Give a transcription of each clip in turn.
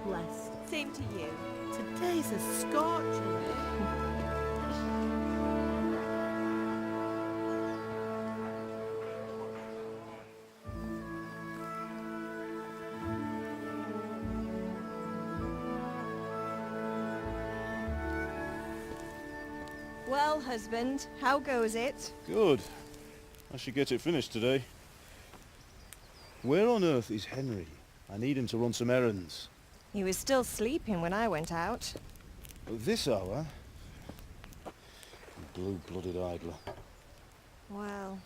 blessed. Same to you. Today's a scorcher. Well, husband, how goes it? Good. I should get it finished today. Where on earth is Henry? I need him to run some errands. He was still sleeping when I went out. At this hour? Blue-blooded idler. Well,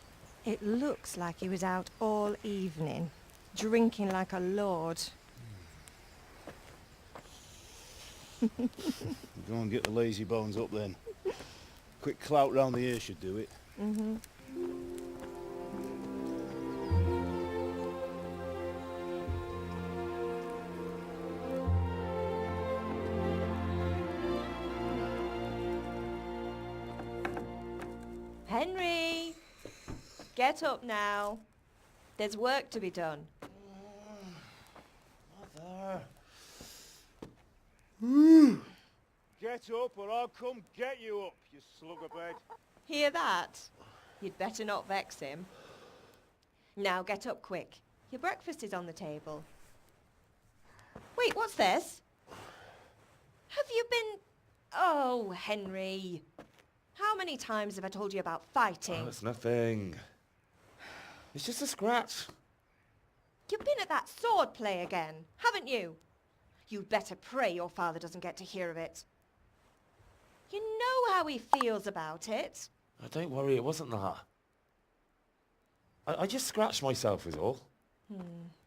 it looks like he was out all evening, drinking like a lord. Go and get the lazy bones up then. Quick clout round the ear should do it. Mm-hmm. Henry! Get up now. There's work to be done. Mother! Get up or I'll come get you up, you slugabed. Hear that? You'd better not vex him. Now get up quick. Your breakfast is on the table. Wait, what's this? Have you been... Oh, Henry. How many times have I told you about fighting? Oh, it's nothing. It's just a scratch. You've been at that sword play again, haven't you? You'd better pray your father doesn't get to hear of it. You know how he feels about it. Oh, don't worry, it wasn't that. I just scratched myself is all.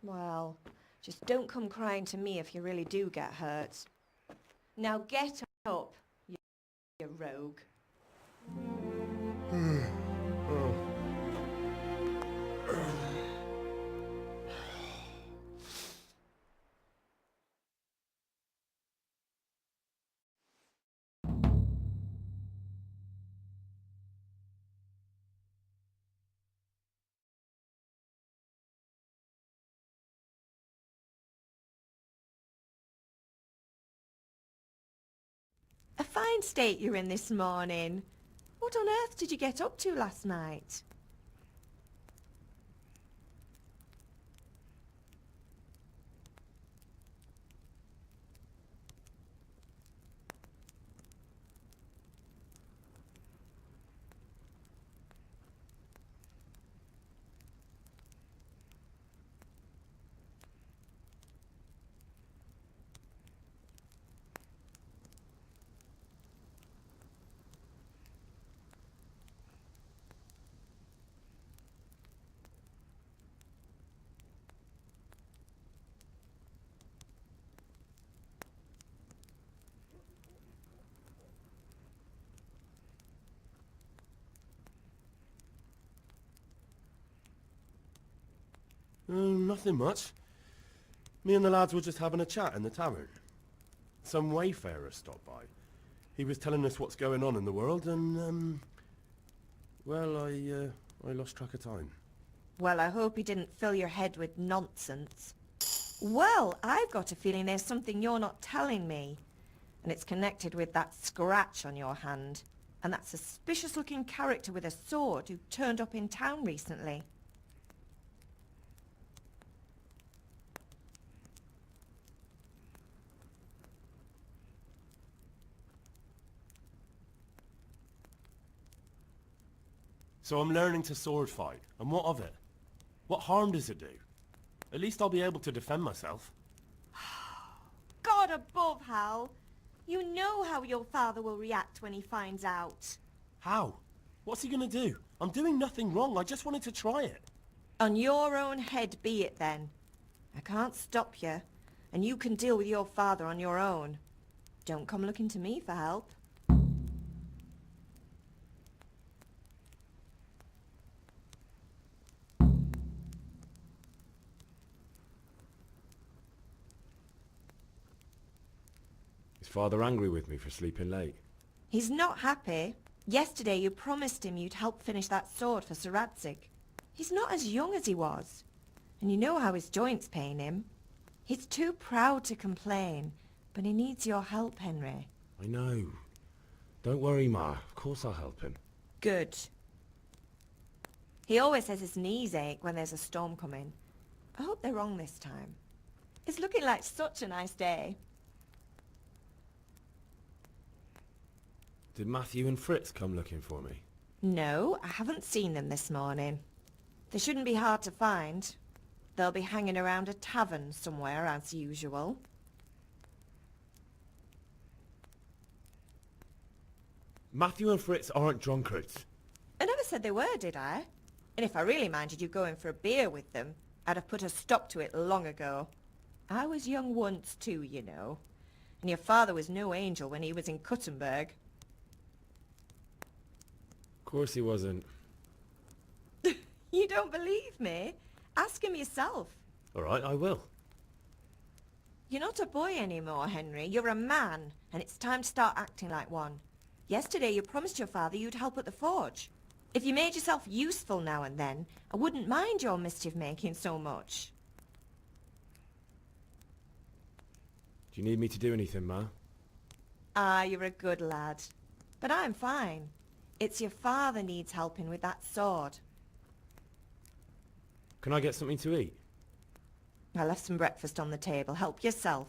Well, just don't come crying to me if you really do get hurt. Now get up, you rogue. A fine state you're in this morning. What on earth did you get up to last night? Nothing much. Me and the lads were just having a chat in the tavern. Some wayfarer stopped by. He was telling us what's going on in the world and, well, I lost track of time. Well, I hope he didn't fill your head with nonsense. Well, I've got a feeling there's something you're not telling me. And it's connected with that scratch on your hand. And that suspicious-looking character with a sword who turned up in town recently. So I'm learning to sword fight, and what of it? What harm does it do? At least I'll be able to defend myself. God above, Hal! You know how your father will react when he finds out. How? What's he gonna do? I'm doing nothing wrong, I just wanted to try it. On your own head be it then. I can't stop you, and you can deal with your father on your own. Don't come looking to me for help. Is father angry with me for sleeping late? He's not happy. Yesterday you promised him you'd help finish that sword for Sir Radzig. He's not as young as he was. And you know how his joints pain him. He's too proud to complain, but he needs your help, Henry. I know. Don't worry, Ma. Of course I'll help him. Good. He always says his knees ache when there's a storm coming. I hope they're wrong this time. It's looking like such a nice day. Did Matthew and Fritz come looking for me? No, I haven't seen them this morning. They shouldn't be hard to find. They'll be hanging around a tavern somewhere as usual. Matthew and Fritz aren't drunkards. I never said they were, did I? And if I really minded you going for a beer with them, I'd have put a stop to it long ago. I was young once too, you know. And your father was no angel when he was in Cuttenberg. Of course he wasn't. You don't believe me? Ask him yourself. All right, I will. You're not a boy anymore, Henry. You're a man, and it's time to start acting like one. Yesterday you promised your father you'd help at the forge. If you made yourself useful now and then, I wouldn't mind your mischief-making so much. Do you need me to do anything, Ma? Ah, you're a good lad. But I'm fine. It's your father needs helping with that sword. Can I get something to eat? I left some breakfast on the table. Help yourself.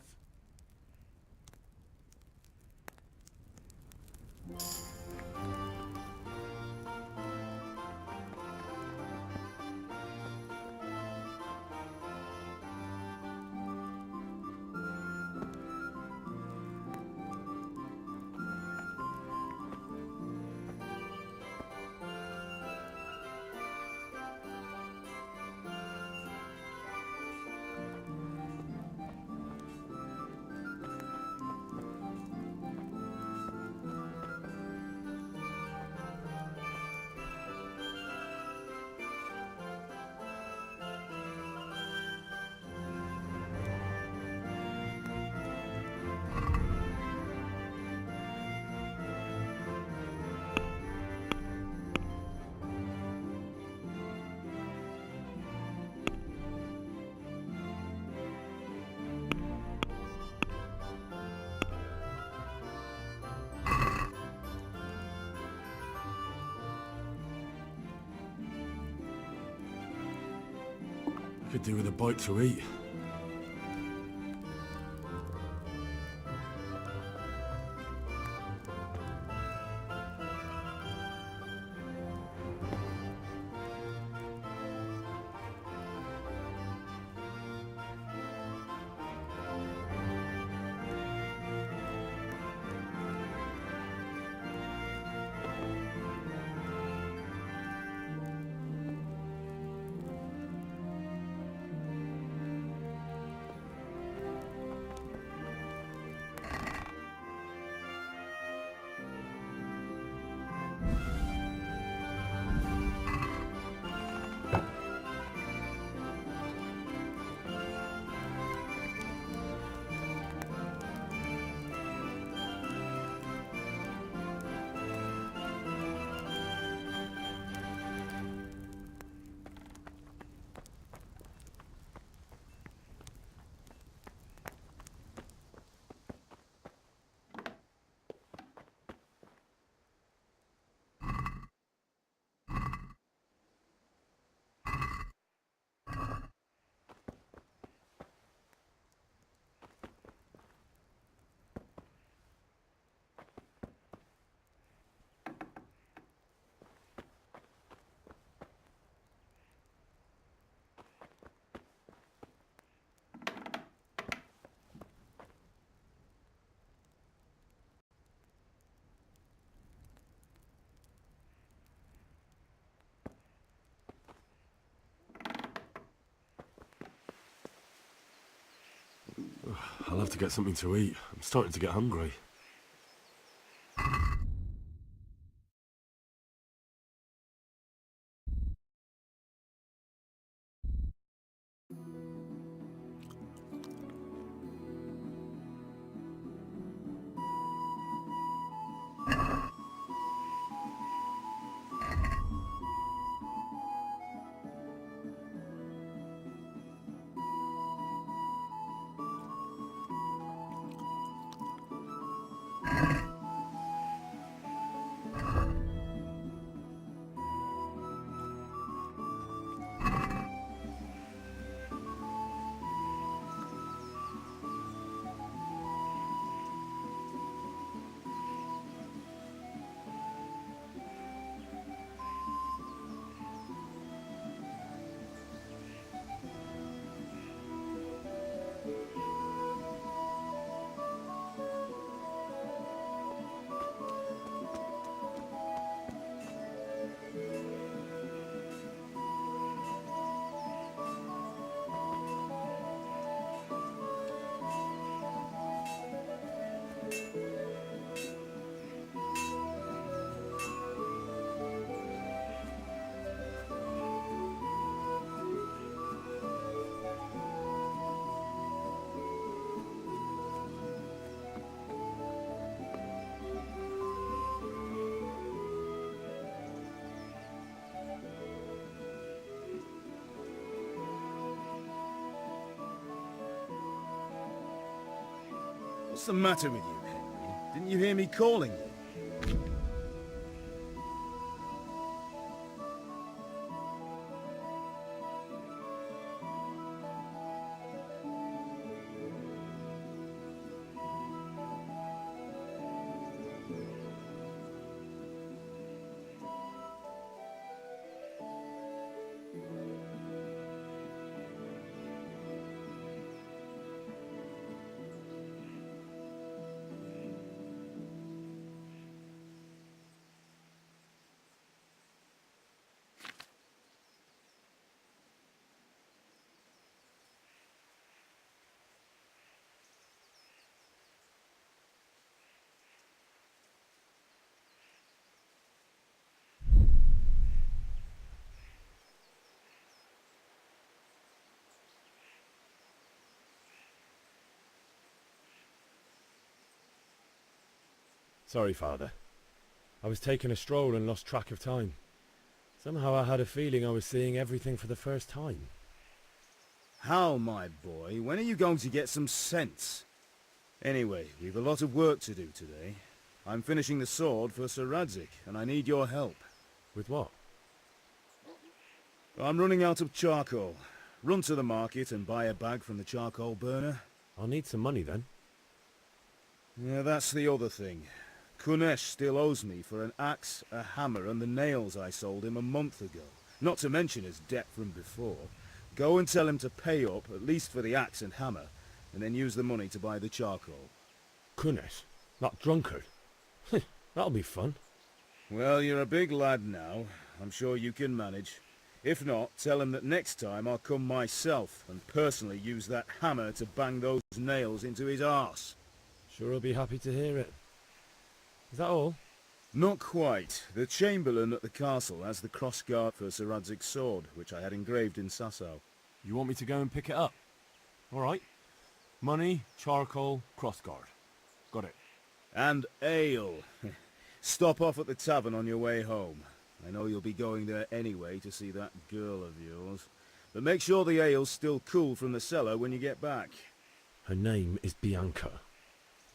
Could do with a bite to eat. I'll have to get something to eat. I'm starting to get hungry. What's the matter with you, Henry? Didn't you hear me calling you? Sorry, Father. I was taking a stroll and lost track of time. Somehow I had a feeling I was seeing everything for the first time. How, my boy? When are you going to get some sense? Anyway, we've a lot of work to do today. I'm finishing the sword for Sir Radzig, and I need your help. With what? I'm running out of charcoal. Run to the market and buy a bag from the charcoal burner. I'll need some money then. Yeah, that's the other thing. Kunesh still owes me for an axe, a hammer, and the nails I sold him a month ago. Not to mention his debt from before. Go and tell him to pay up, at least for the axe and hammer, and then use the money to buy the charcoal. Kunesh? That drunkard? That'll be fun. Well, you're a big lad now. I'm sure you can manage. If not, tell him that next time I'll come myself and personally use that hammer to bang those nails into his arse. Sure I'll be happy to hear it. Is that all? Not quite. The Chamberlain at the castle has the crossguard for Sir Radzig's sword, which I had engraved in Sasau. You want me to go and pick it up? Alright. Money, charcoal, crossguard. Got it. And ale. Stop off at the tavern on your way home. I know you'll be going there anyway to see that girl of yours. But make sure the ale's still cool from the cellar when you get back. Her name is Bianca.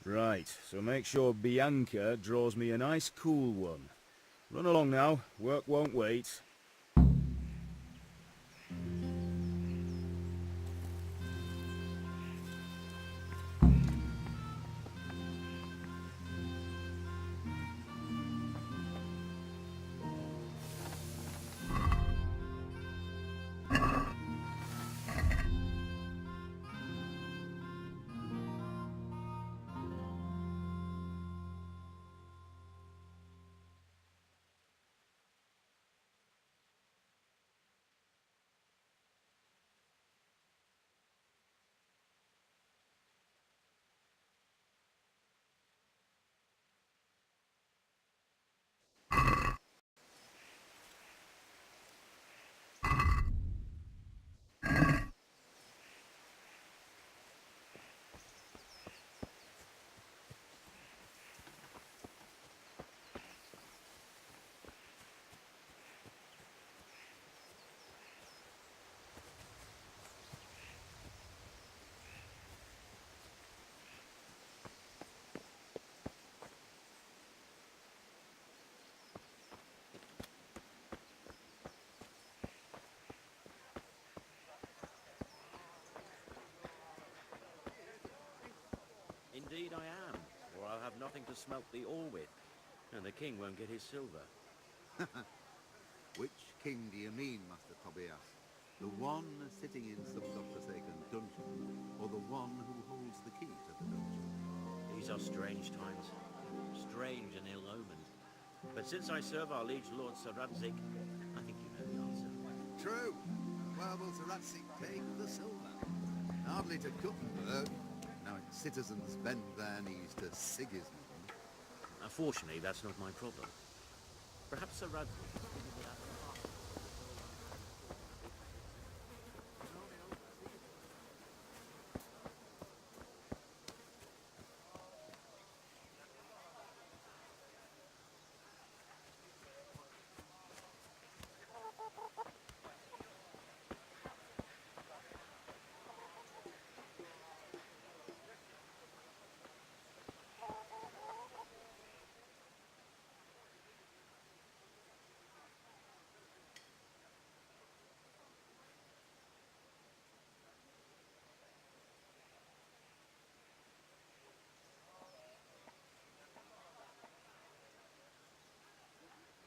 Right, so make sure Bianca draws me a nice cool one. Run along now, work won't wait. Indeed I am, or I'll have nothing to smelt the ore with, and the king won't get his silver. Which king do you mean, Master Tobias? The one sitting in some godforsaken dungeon, or the one who holds the key to the dungeon? These are strange times, strange and ill-omened. But since I serve our liege lord Sir Radzig, I think you know the answer. True. Where will Sir Radzig take the silver? Hardly to Guttenberg. Now citizens bend their knees to Sigismund. Unfortunately, that's not my problem. Perhaps Sir Radzig...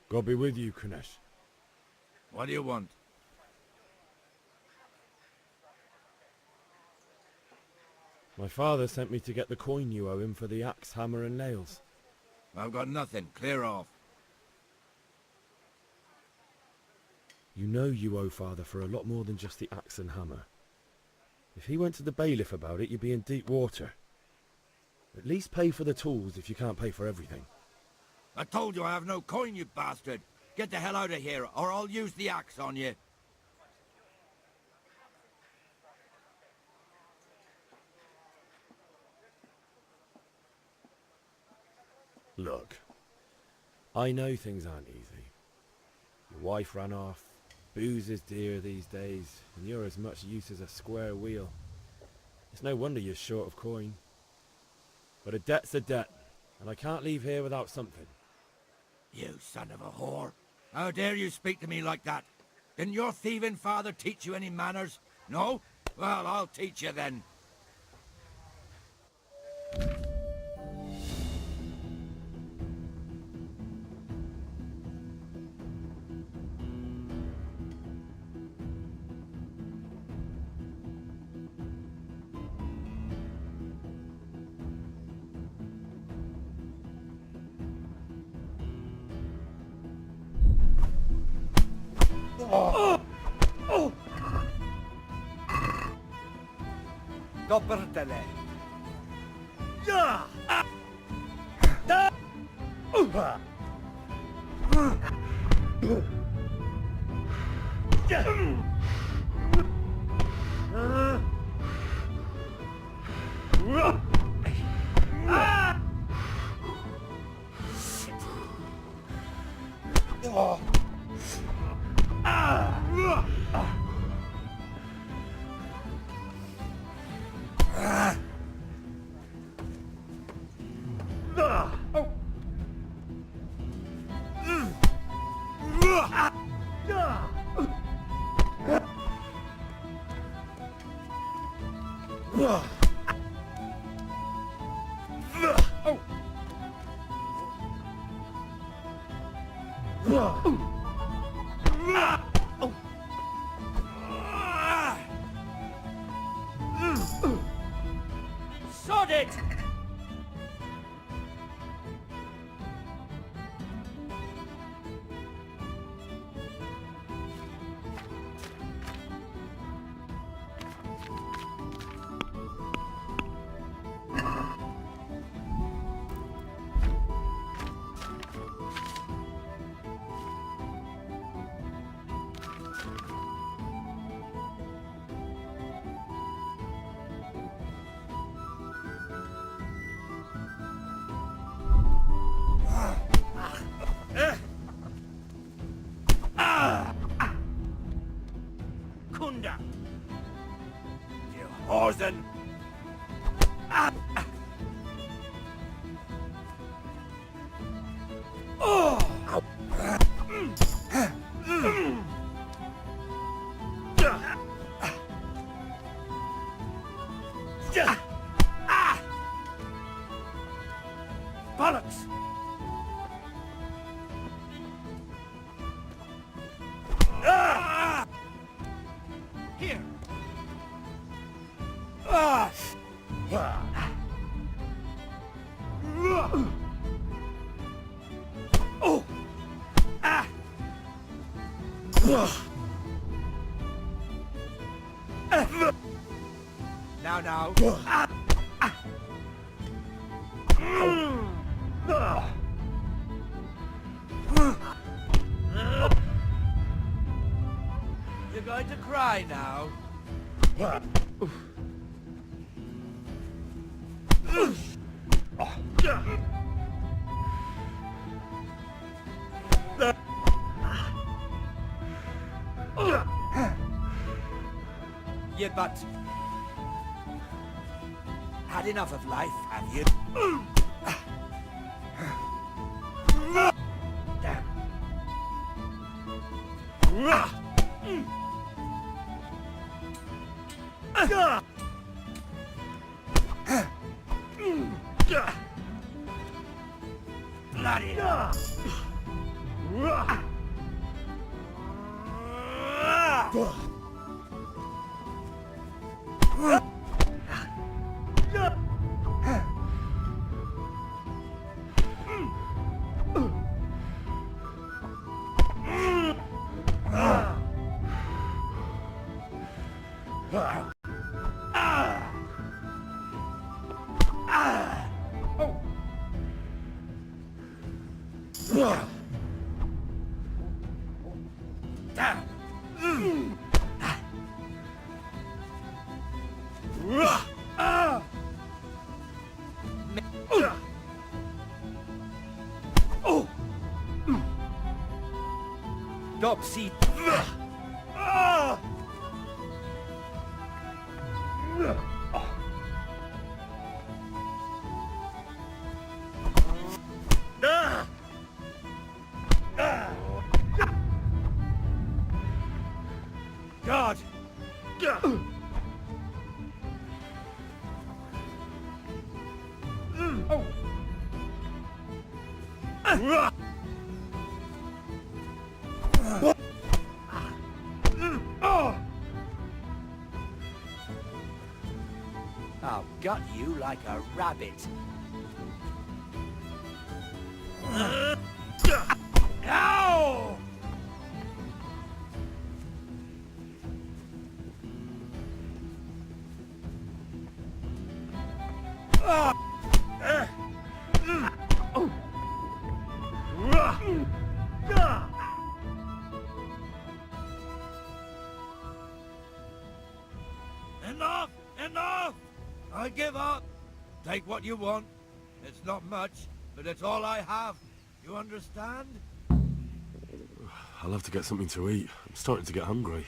God be with you, Kunesh. What do you want? My father sent me to get the coin you owe him for the axe, hammer and nails. I've got nothing. Clear off. You know you owe father for a lot more than just the axe and hammer. If he went to the bailiff about it, you'd be in deep water. At least pay for the tools if you can't pay for everything. I told you I have no coin, you bastard. Get the hell out of here, or I'll use the axe on you. Look, I know things aren't easy. Your wife ran off, booze is dear these days, and you're as much use as a square wheel. It's no wonder you're short of coin. But a debt's a debt, and I can't leave here without something. You son of a whore. How dare you speak to me like that? Didn't your thieving father teach you any manners? No? Well, I'll teach you then. Doppeltele. Sod it! Kunda! You Horsen! Bollocks! Here! Now. You're going to cry now. You but had enough of life, have you? Damn. Bloody hell. Dopsy. God. I'll gut you like a rabbit. Ow! Enough! Enough! I give up. Take what you want. It's not much, but it's all I have. You understand? I'll have to get something to eat. I'm starting to get hungry.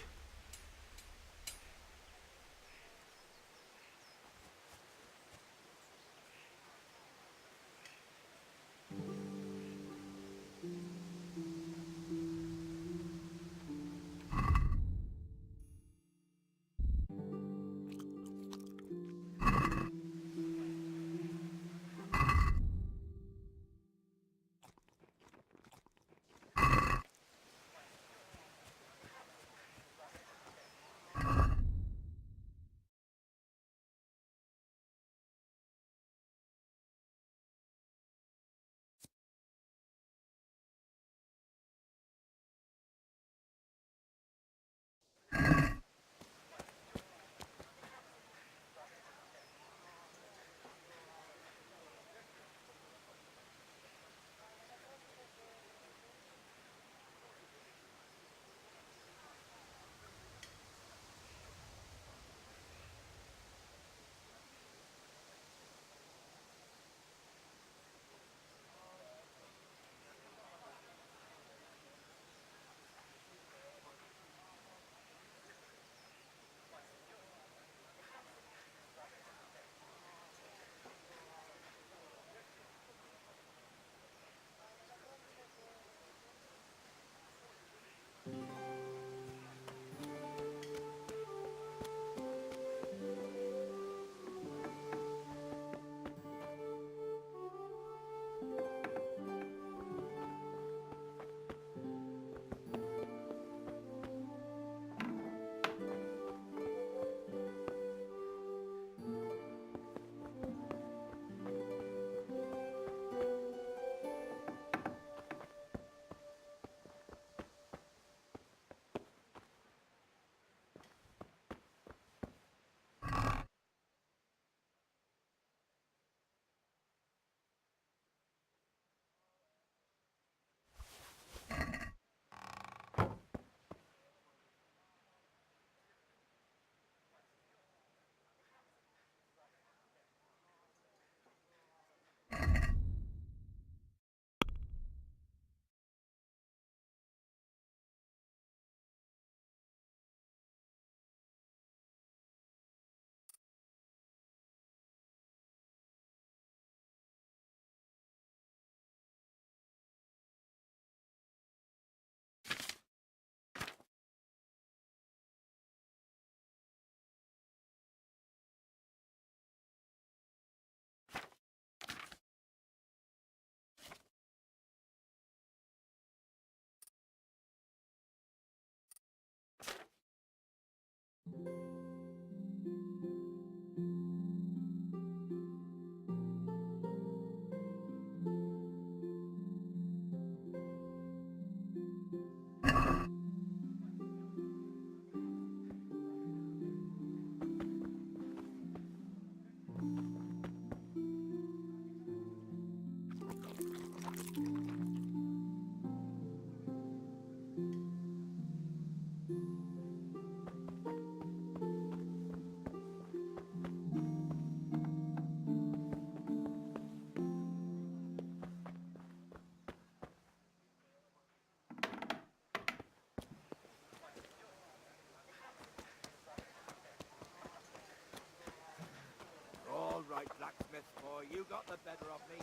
got the better of me.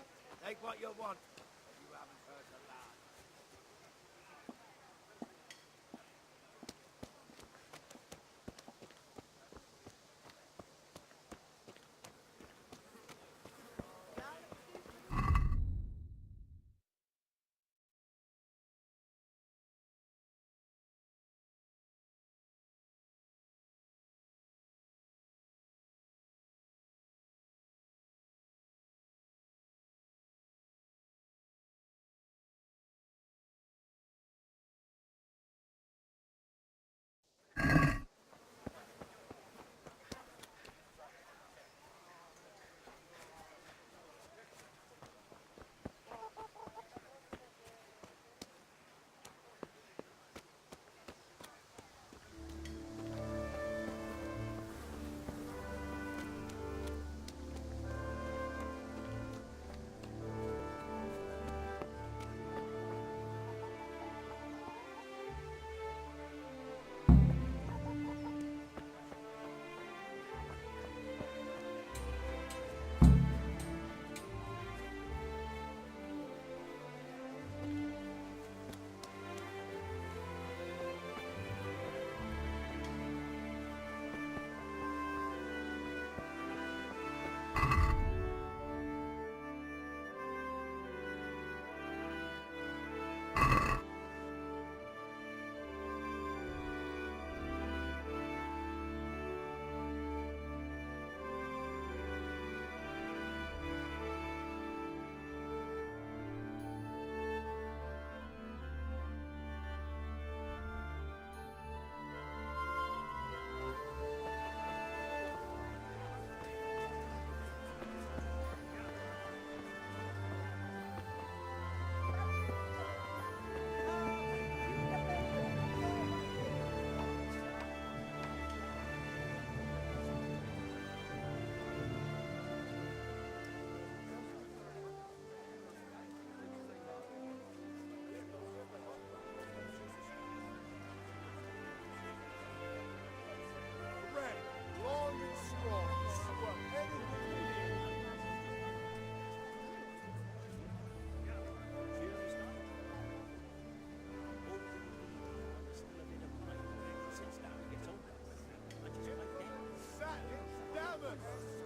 Take what you want. You haven't hurt a lad.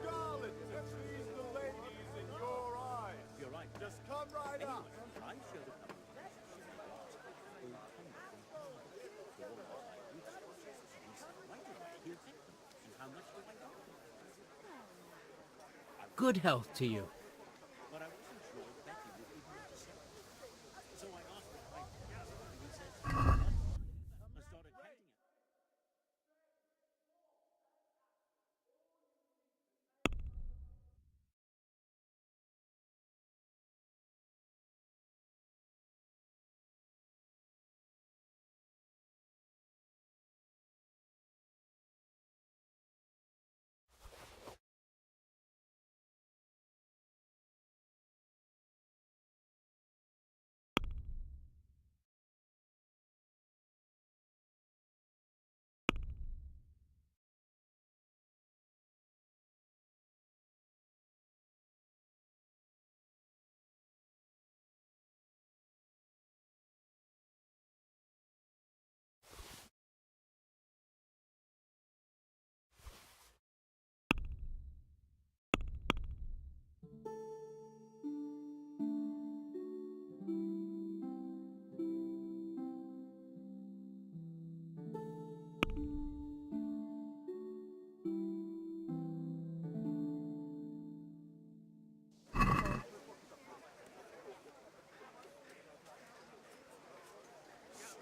Scarlet to please the ladies in your eyes. You're right. Just come right up. I showed a couple. How much do I got? Good health to you. But I wasn't sure Betty would be able to sell it. So I asked the price. He says, and started counting it.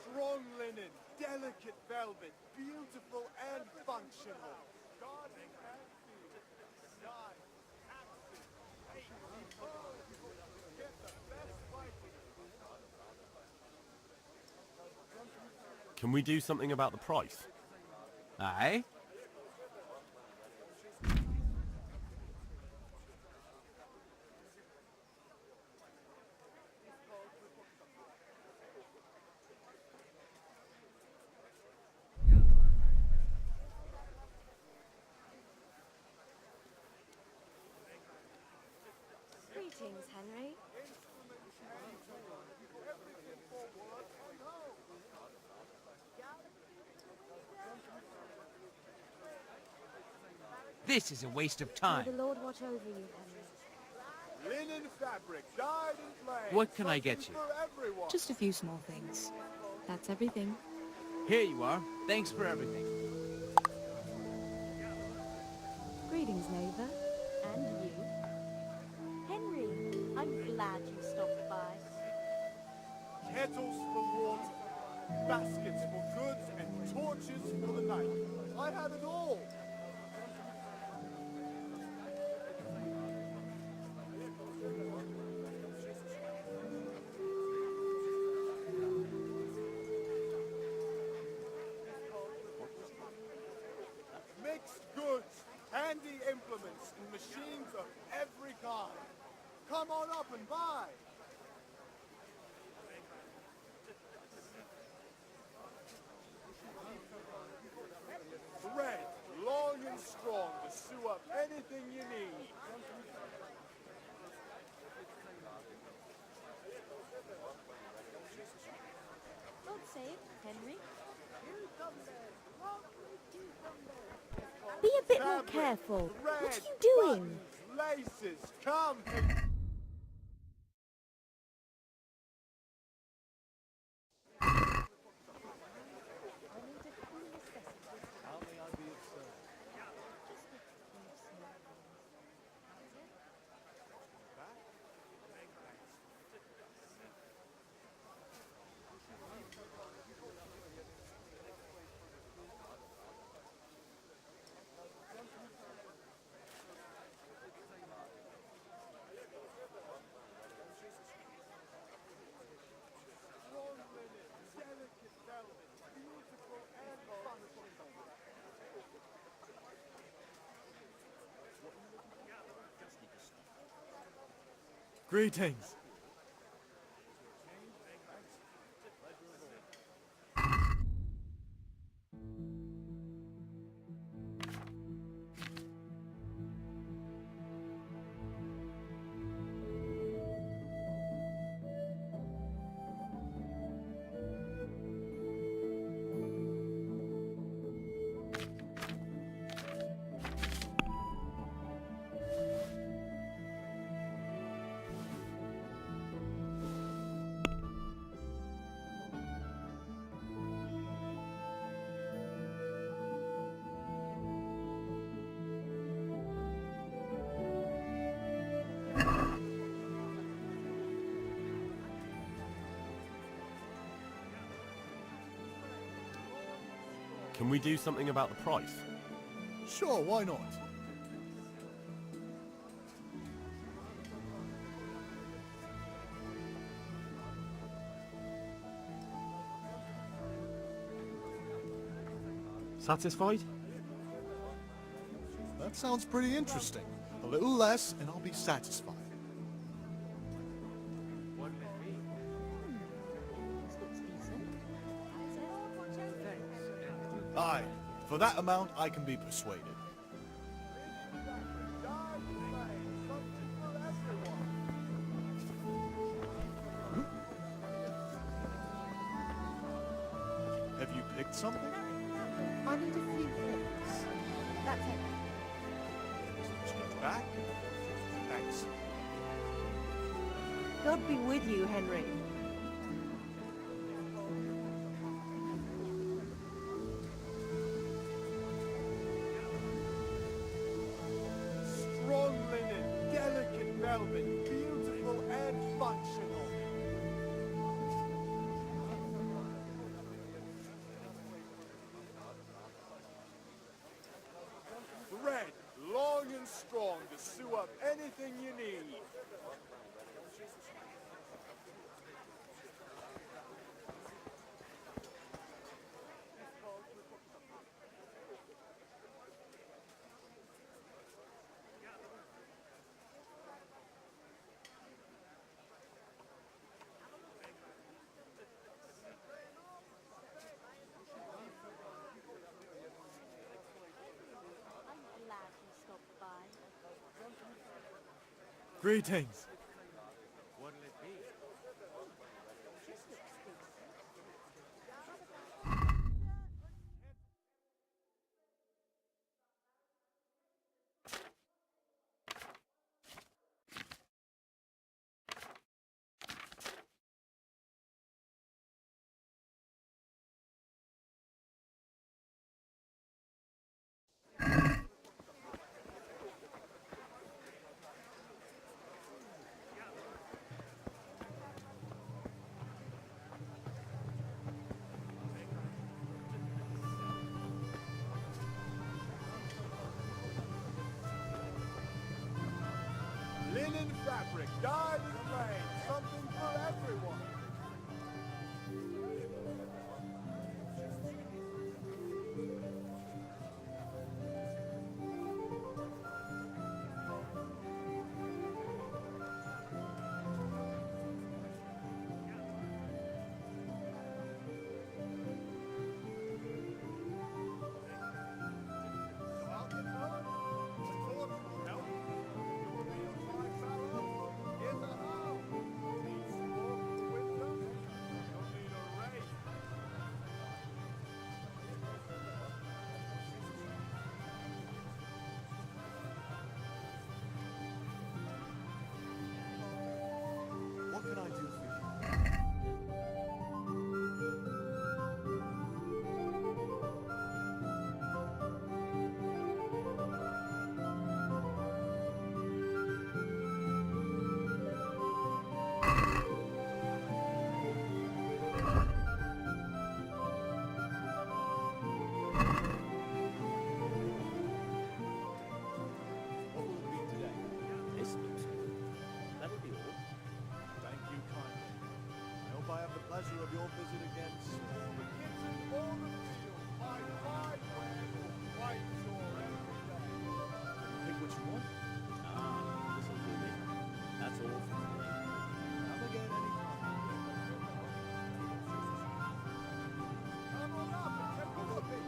Strong linen, delicate velvet, beautiful and functional. Garden and field. Nice, active, get the best prices. Can we do something about the price? Aye? Henry. This is a waste of May time. the Lord watch over you, Henry. Linen fabric, dyed and plain. What can I get you? For everyone. Just a few small things. That's everything. Here you are. Thanks for everything. Greetings, neighbor. And you. Henry, I'm glad you stopped by. Kettles for water, baskets for goods, and torches for the night. I have it all. Mixed goods, handy implements, and machines of every kind. Come on up and buy. Thread, long and strong to sew up anything you need. God save, Henry. Be a bit more Fabric, careful. What thread, are you doing? buttons, laces, come. Greetings. Can we do something about the price? Sure, why not? Satisfied? That sounds pretty interesting. A little less and I'll be satisfied. This looks decent. Aye, for that amount I can be persuaded. Have you picked something? I need a few things. That's it. Change back? Thanks. God be with you, Henry. Strong linen, delicate velvet, beautiful and functional. Thread, long and strong to sew up anything you need. I'm glad you stopped by. Greetings. Linen fabric, dyed and plain, something for everyone. What can I do for you? What will it be today? This looks good. That'll be all. Thank you kindly. I hope I have the pleasure of your visit again soon. The kids in all the field, my fine wares will bright your every day. Pick what you want. Ah, this'll do me. That's all from me. Come again anytime. Come on up and take a look at it.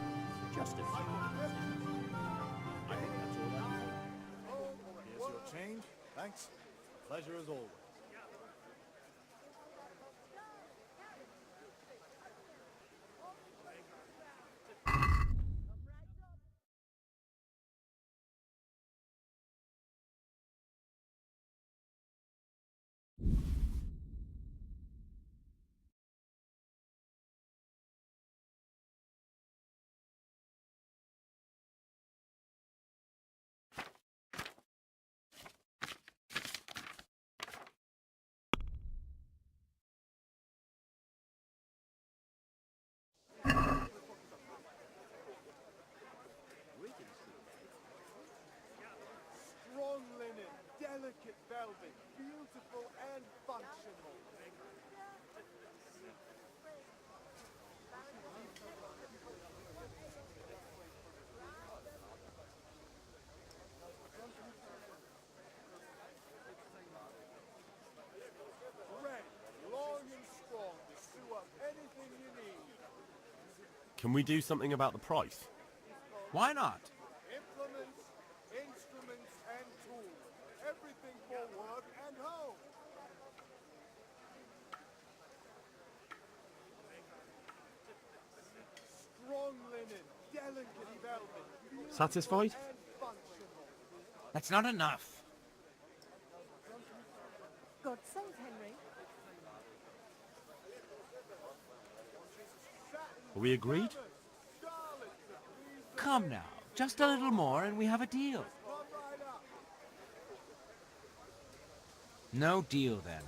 Just a I few. want everything. I think that's all I need. Here's your change. Thanks. Pleasure as always. Strong linen, delicate velvet, beautiful and functional. Thread, long and strong to sew up anything you need. Can we do something about the price? Why not? Implements, instruments and tools. Everything for work and home. Strong linen, delicate velvet, beautiful Satisfied? and functional. That's not enough. God save Henry. Are we agreed? Come now, just a little more and we have a deal. Come right up. No deal then.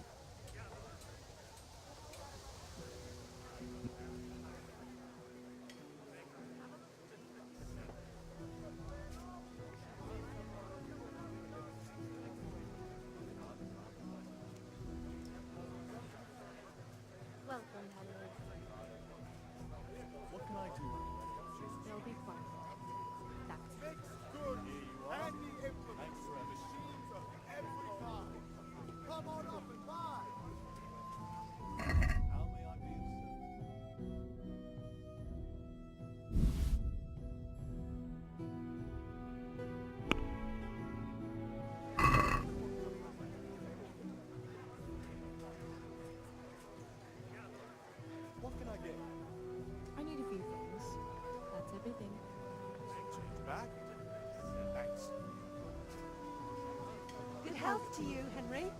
Welcome, Henry. What can I do? They'll be fine. That's it. Mixed goods, handy implements, machines of every kind. Come on up and buy. How may I be of service? What can I get? I need a few things. That's everything. Change back? Thanks. Good health to you, Henry.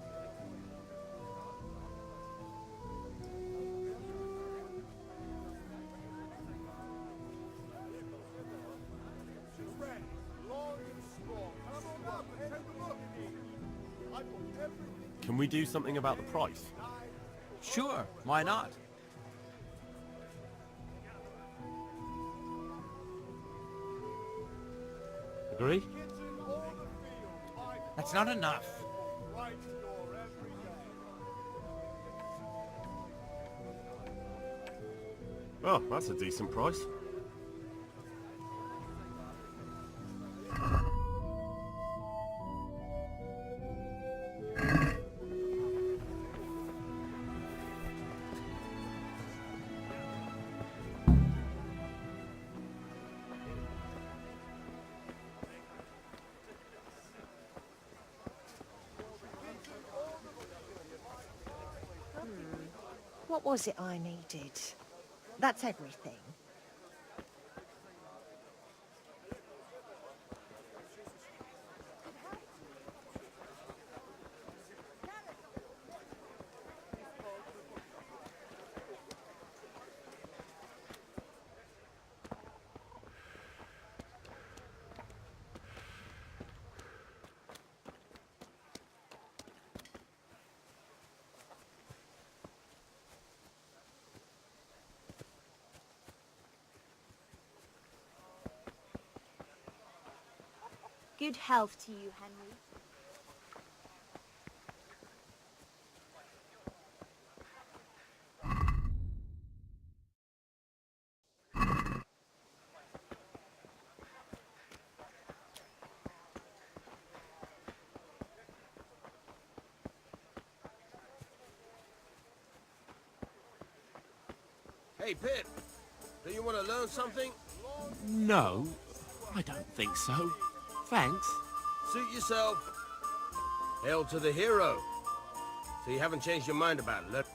Red, long and strong. Come on up and take a look. I got everything. Can we do something about the price? Sure, why not? Agree? That's not enough. Right Oh, that's a decent price. What was it I needed? That's everything. Good health to you, Henry. Hey, Pip. Do you want to learn something? No, I don't think so. Thanks. Suit yourself. Hail to the hero. So you haven't changed your mind about it,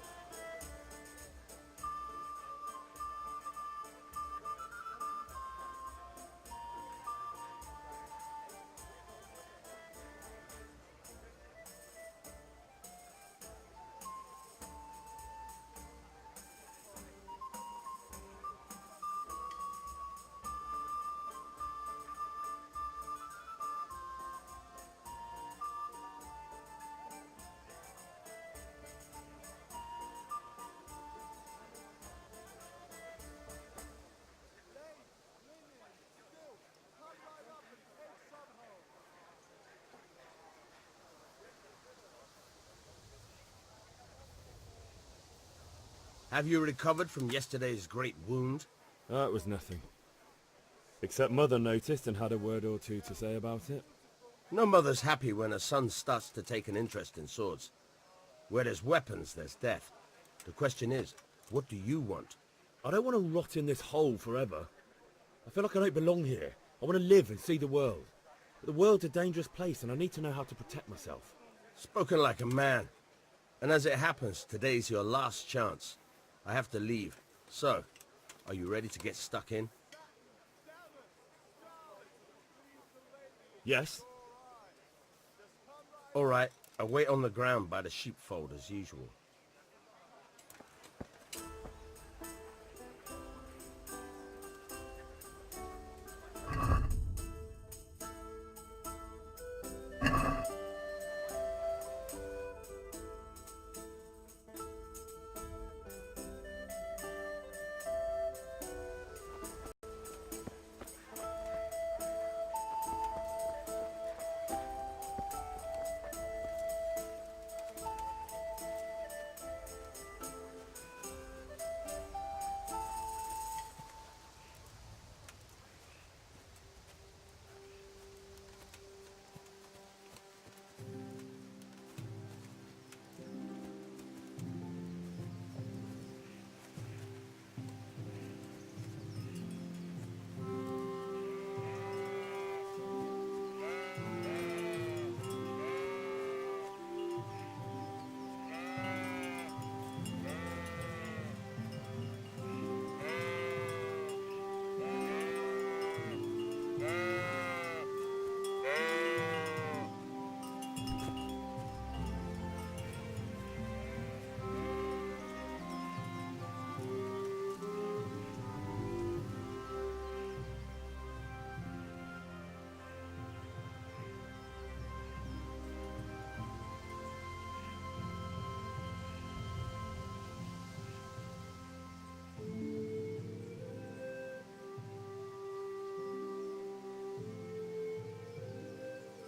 Have you recovered from yesterday's great wound? It was nothing. Except Mother noticed and had a word or two to say about it. No mother's happy when her son starts to take an interest in swords. Where there's weapons, there's death. The question is, what do you want? I don't want to rot in this hole forever. I feel like I don't belong here. I want to live and see the world. But the world's a dangerous place and I need to know how to protect myself. Spoken like a man. And as it happens, today's your last chance. I have to leave. So, are you ready to get stuck in? Yes. All right, I'll wait on the ground by the sheepfold as usual.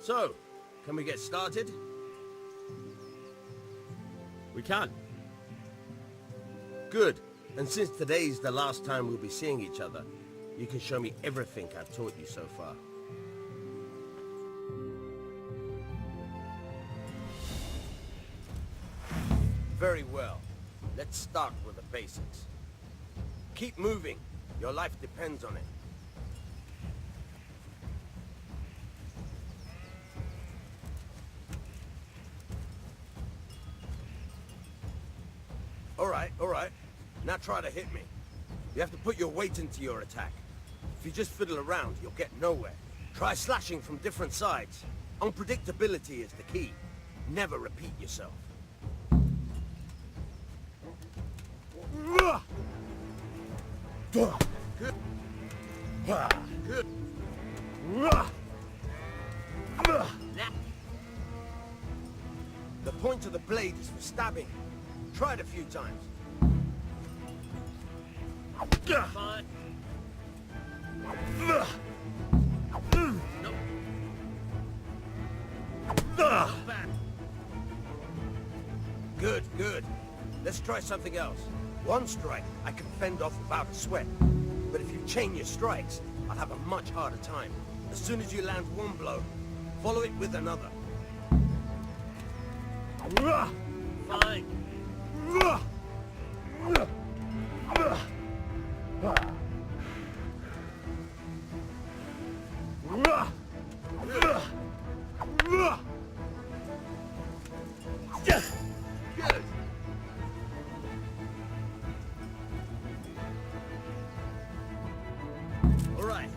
So, can we get started? We can. Good. And since today's the last time we'll be seeing each other, you can show me everything I've taught you so far. Very well. Let's start with the basics. Keep moving. Your life depends on it. All right. Now try to hit me. You have to put your weight into your attack. If you just fiddle around, you'll get nowhere. Try slashing from different sides. Unpredictability is the key. Never repeat yourself. Good. Good. The point of the blade is for stabbing. Try it a few times. Fine. Nope. Good, good. Let's try something else. One strike, I can fend off without a sweat. But if you chain your strikes, I'll have a much harder time. As soon as you land one blow, follow it with another. Fine. Good. All right,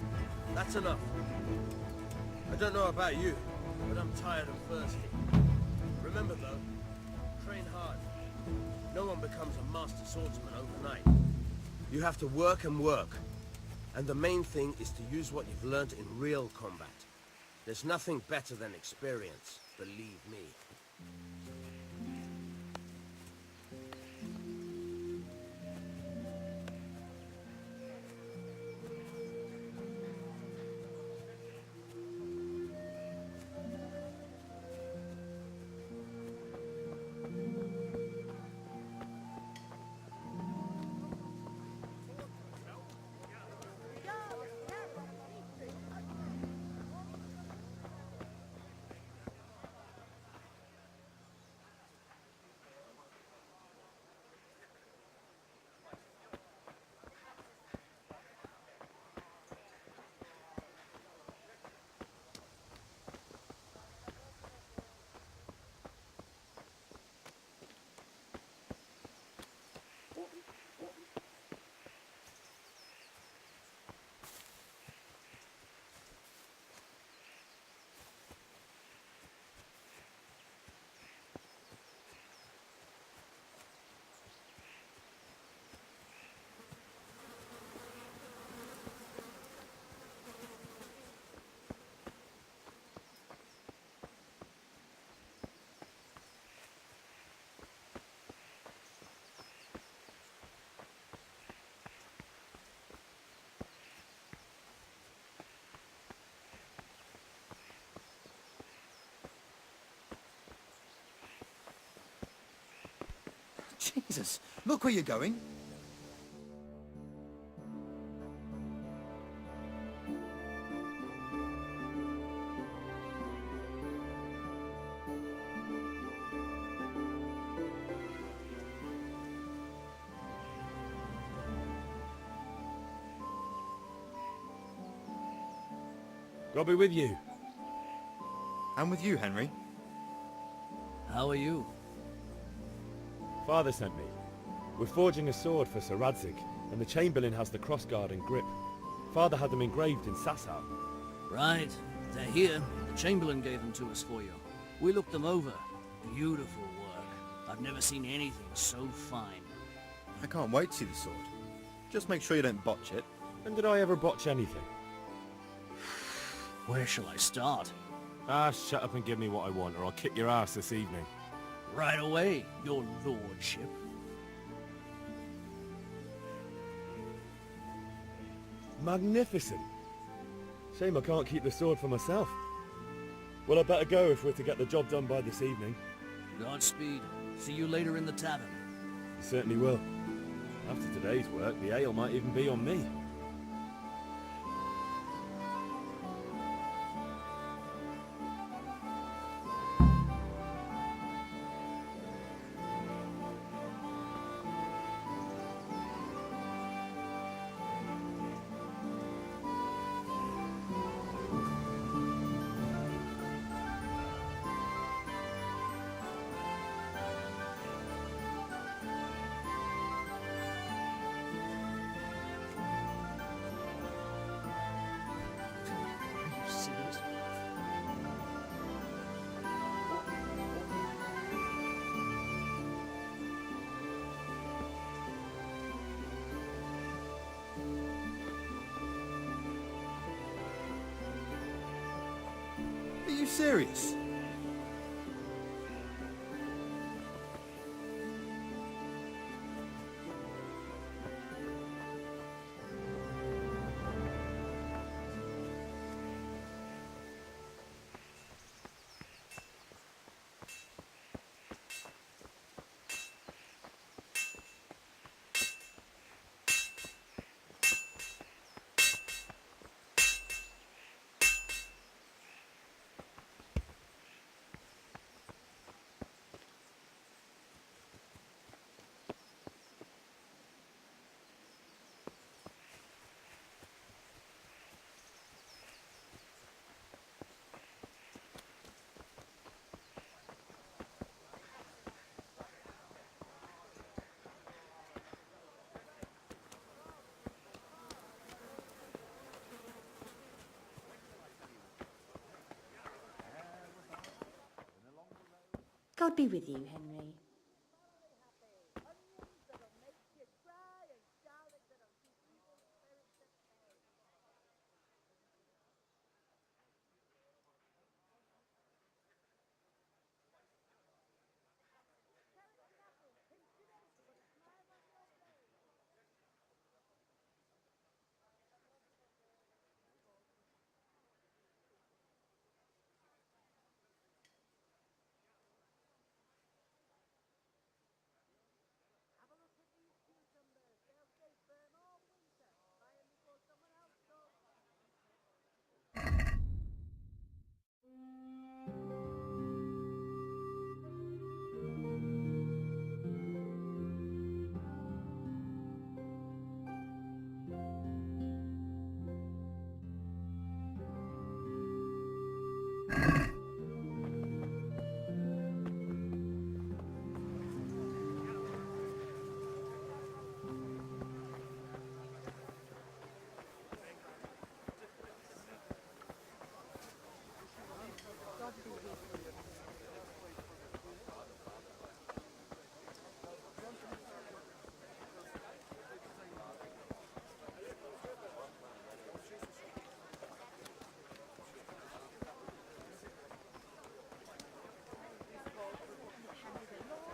that's enough. I don't know about you, but I'm tired and thirsty. Remember though, train hard. No one becomes a master swordsman overnight. You have to work and work. And the main thing is to use what you've learned in real combat. There's nothing better than experience, believe me. Jesus, look where you're going. I'll be with you. And with you, Henry. How are you? Father sent me. We're forging a sword for Sir Radzig, and the Chamberlain has the crossguard and grip. Father had them engraved in Sasau. Right. They're here. The Chamberlain gave them to us for you. We looked them over. Beautiful work. I've never seen anything so fine. I can't wait to see the sword. Just make sure you don't botch it. When did I ever botch anything? Where shall I start? Ah, shut up and give me what I want, or I'll kick your ass this evening. Right away, your lordship. Magnificent. Shame I can't keep the sword for myself. Well, I better go if we're to get the job done by this evening. Godspeed. See you later in the tavern. You certainly will. After today's work, the ale might even be on me. Are you serious? God be with you, Henry.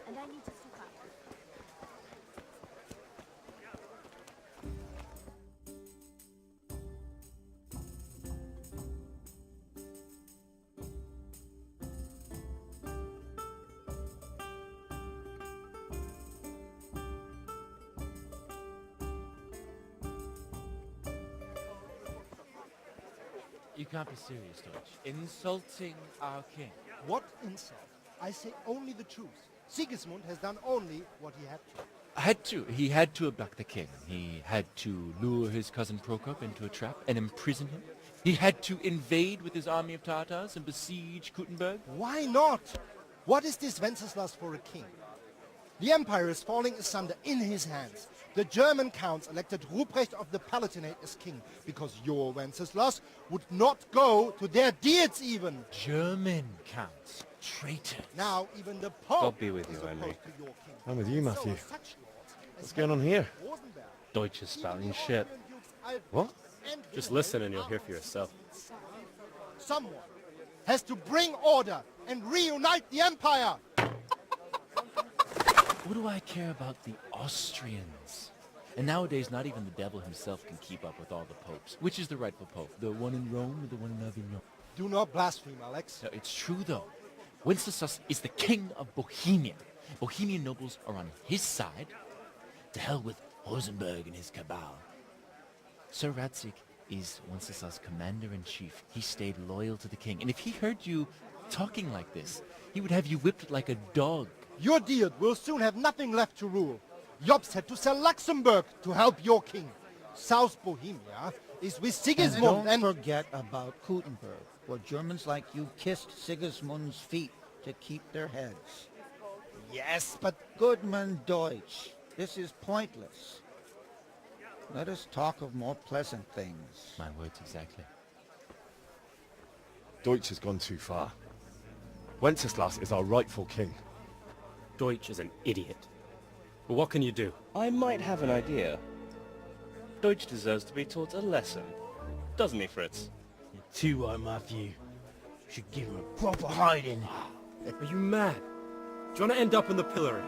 And I need to step up. You can't be serious, Deutsch. Insulting our king. What insult? I say only the truth. Sigismund has done only what he had to. He had to abduct the king. He had to lure his cousin Prokop into a trap and imprison him. He had to invade with his army of Tatars and besiege Kuttenberg. Why not? What is this Wenceslas for a king? The empire is falling asunder in his hands. The German counts elected Ruprecht of the Palatinate as king because your Wenceslas would not go to their deeds even. German counts. Traitors. Now even the Pope God be with you, is Henry. opposed to your king. I'm with you, Matthew. So such lords as What's going on here? Rosenberg, Deutsch is spouting shit. What? Just listen and you'll hear for yourself. Someone has to bring order and reunite the empire. What do I care about the Austrians? And nowadays, not even the devil himself can keep up with all the popes. Which is the rightful pope? The one in Rome or the one in Avignon? Do not blaspheme, Alex. No, it's true, though. Wenceslas is the king of Bohemia. Bohemian nobles are on his side. To hell with Rosenberg and his cabal. Sir Radzig is Wenceslas' commander-in-chief. He stayed loyal to the king, and if he heard you talking like this, he would have you whipped like a dog. Your deal will soon have nothing left to rule. Jobst had to sell Luxembourg to help your king. South Bohemia is with Sigismund and don't forget about Gutenberg, where Germans like you kissed Sigismund's feet to keep their heads. Yes, but... Goodman Deutsch, this is pointless. Let us talk of more pleasant things. My words exactly. Deutsch has gone too far. Wenceslas is our rightful king. Deutsch is an idiot. But what can you do? I might have an idea. Deutsch deserves to be taught a lesson. Doesn't he, Fritz? You're too right, Matthew. Should give him a proper hiding. Are you mad? Do you want to end up in the pillory?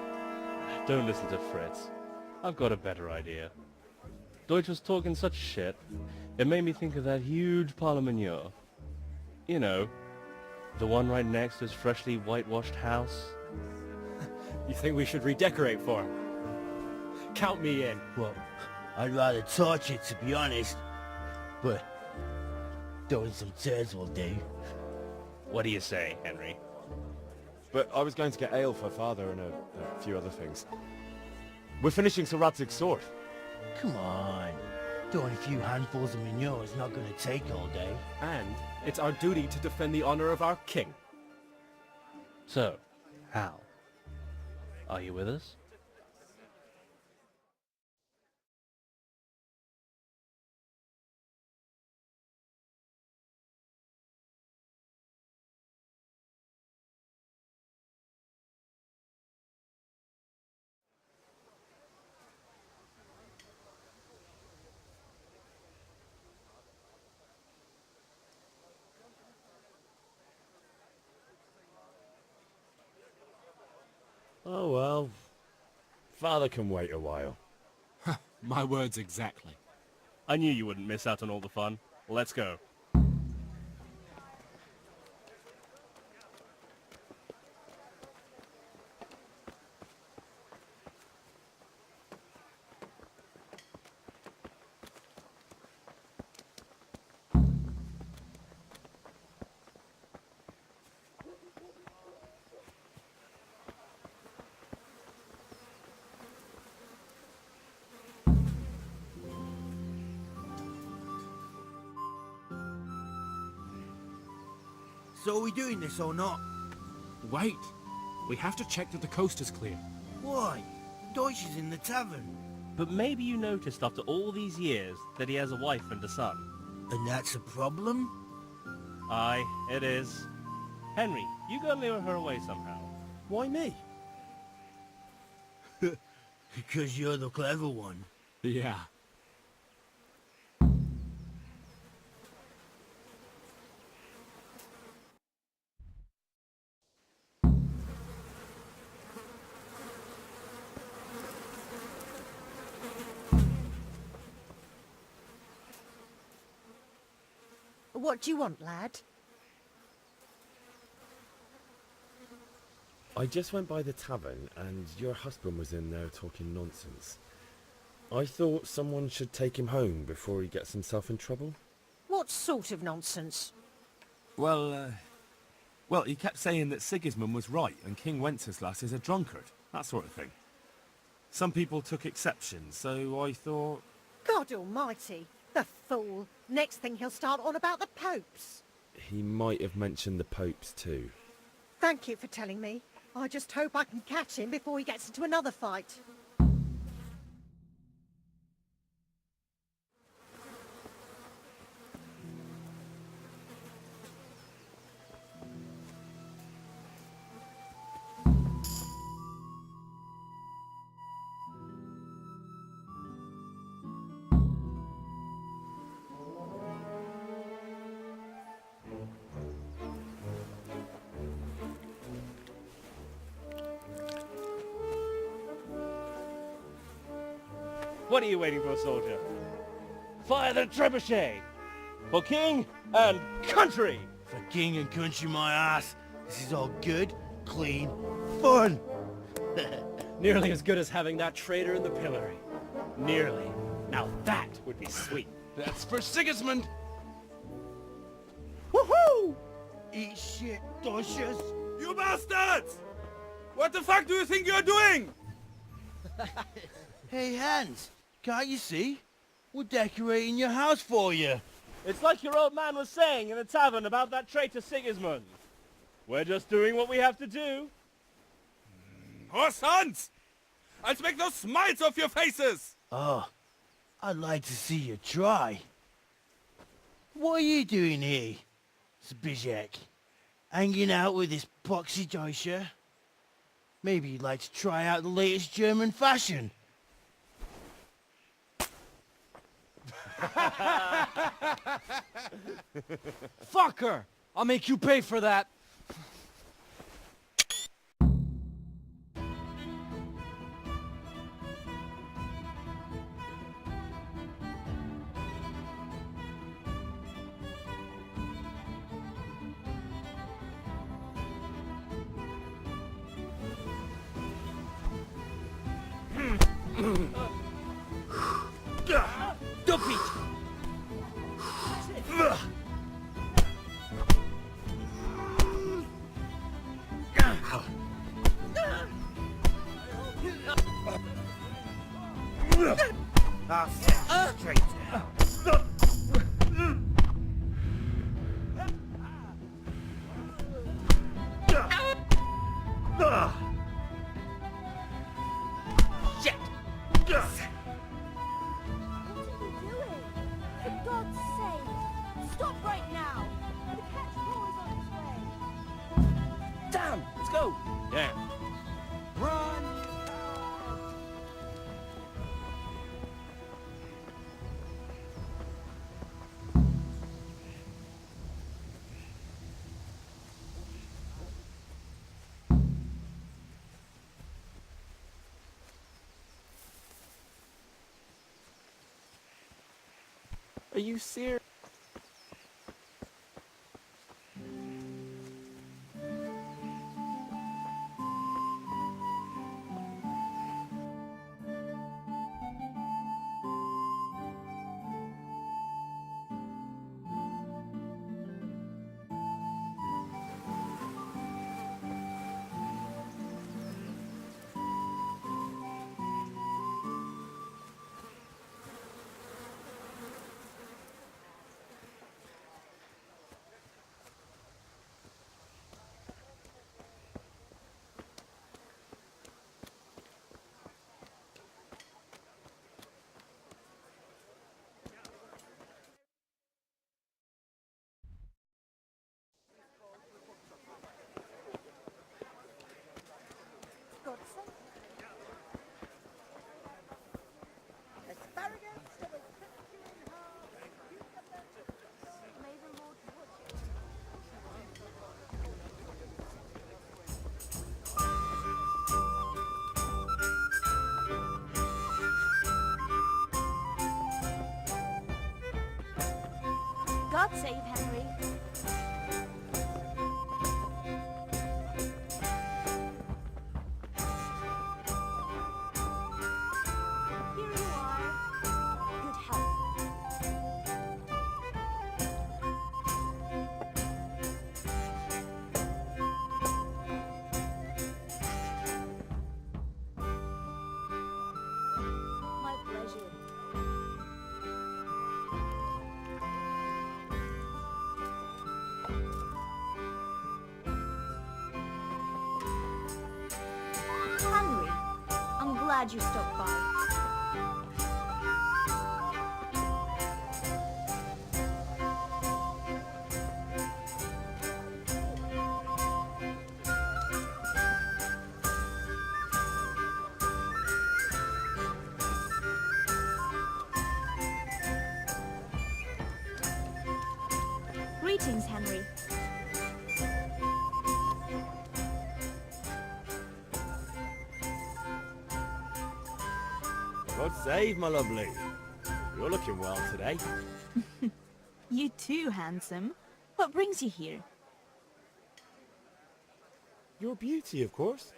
Don't listen to Fritz. I've got a better idea. Deutsch was talking such shit, it made me think of that huge parliament. You know, the one right next to his freshly whitewashed house. You think we should redecorate for him? Count me in. Well, I'd rather torch it, to be honest. But throwing some turds will do. What do you say, Henry? But I was going to get ale for father and a few other things. We're finishing Sir Radzig's sword. Come on. Throwing a few handfuls of manure is not going to take all day. And it's our duty to defend the honor of our king. So, Hal, are you with us? Oh well. Father can wait a while. My words exactly. I knew you wouldn't miss out on all the fun. Let's go. So are we doing this or not? Wait. We have to check that the coast is clear. Why? Deutsch is in the tavern. But maybe you noticed after all these years that he has a wife and a son. And that's a problem? Aye, it is. Henry, you go lure her away somehow. Why me? Because you're the clever one. Yeah. What do you want, lad? I just went by the tavern and your husband was in there talking nonsense. I thought someone should take him home before he gets himself in trouble. What sort of nonsense? Well, he kept saying that Sigismund was right and King Wenceslas is a drunkard, that sort of thing. Some people took exception, so I thought... God almighty, the fool. Next thing he'll start on about the popes. He might have mentioned the popes too. Thank you for telling me. I just hope I can catch him before he gets into another fight. What are you waiting for, soldier? Fire the trebuchet! For king and country! For king and country, my ass. This is all good, clean, fun. Nearly as good as having that traitor in the pillory. Nearly. Now that would be sweet. That's for Sigismund! Woohoo! Eat shit, Deutsches! You bastards! What the fuck do you think you're doing? Hey, Hans, can't you see? We're decorating your house for you. It's like your old man was saying in the tavern about that traitor Sigismund. We're just doing what we have to do. Oh, sons! I'll make those smiles off your faces! Oh, I'd like to see you try. What are you doing here, Zbyszek? Hanging out with this poxy Deutscher? Maybe you'd like to try out the latest German fashion. Fucker! I'll make you pay for that. Duck it! I'll set you straight. Shit! For God's sake, stop right now! The catch ball is on its way! Damn! Let's go! Yeah. Run! Are you serious? God's sake. Asparagus to the kitchen half. May the Lord watch you. God save Henry. Here you are. Good health. My pleasure. Henry, I'm glad you stopped by. Greetings, Henry. God save, my lovely. You're looking well today. You too, handsome. What brings you here? Your beauty, of course.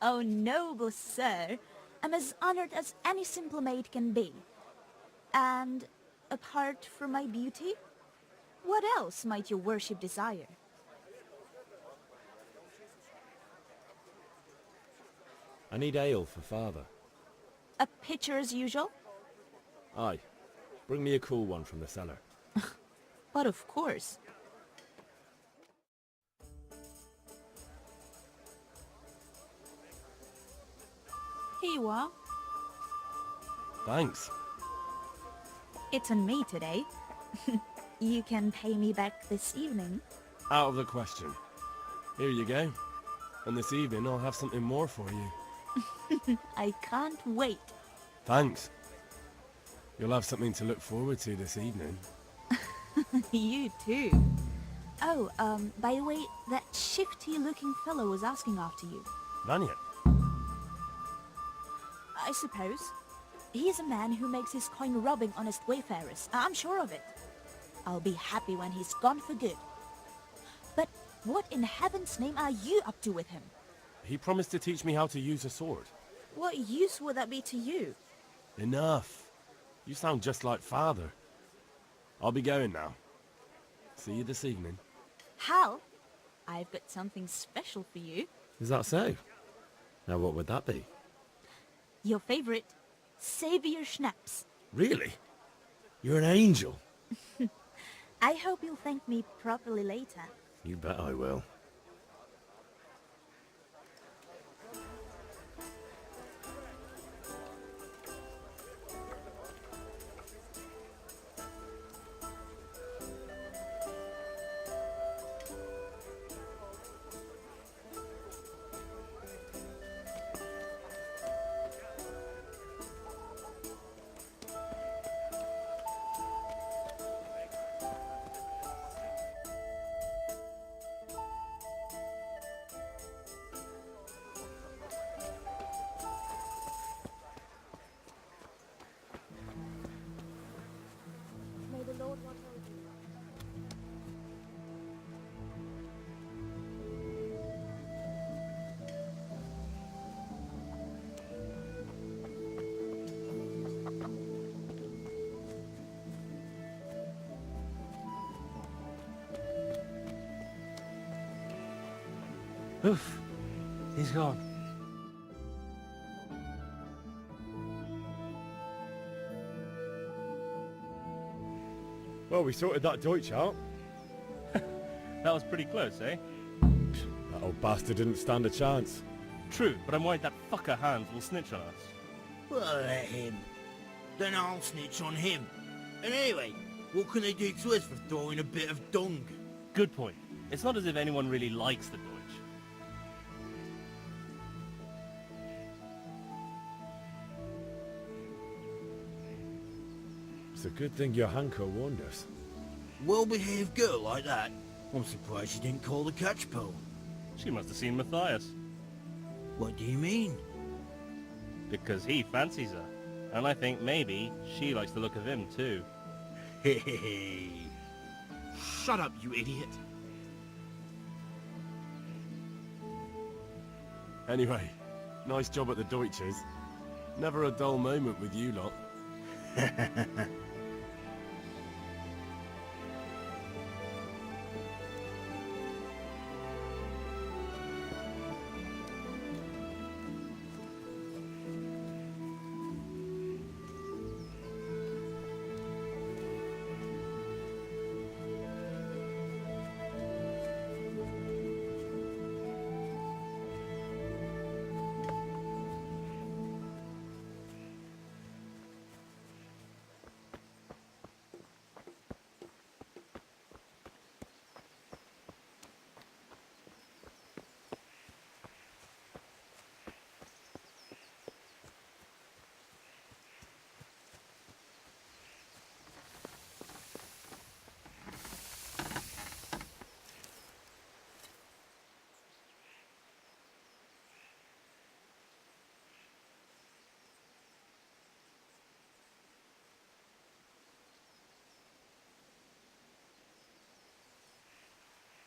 Oh, noble sir. I'm as honored as any simple maid can be. And apart from my beauty, what else might your worship desire? I need ale for father. A pitcher as usual? Aye. Bring me a cool one from the cellar. But of course. Here you are. Thanks. It's on me today. You can pay me back this evening. Out of the question. Here you go. And this evening I'll have something more for you. I can't wait. Thanks. You'll have something to look forward to this evening. You too. Oh, by the way, that shifty-looking fellow was asking after you. Vanya? I suppose. He's a man who makes his coin robbing honest wayfarers. I'm sure of it. I'll be happy when he's gone for good. But what in heaven's name are you up to with him? He promised to teach me how to use a sword. What use would that be to you? Enough. You sound just like father. I'll be going now. See you this evening. Hal, I've got something special for you. Is that so? Now what would that be? Your favorite, Savior Schnapps. Really? You're an angel. I hope you'll thank me properly later. You bet I will. May the Lord watch over you. Oof. He's gone. Well, we sorted that Deutsch out. That was pretty close, eh? That old bastard didn't stand a chance. True, but I'm worried that fucker Hans will snitch on us. Well, let him. Then I'll snitch on him. And anyway, what can they do to us for throwing a bit of dung? Good point. It's not as if anyone really likes the Deutsch. It's a good thing your Hanko warned us. Well-behaved girl like that. I'm surprised she didn't call the catchpole. She must have seen Matthias. What do you mean? Because he fancies her. And I think maybe she likes the look of him too. Hey. Shut up, you idiot. Anyway, nice job at the Deutsches. Never a dull moment with you lot.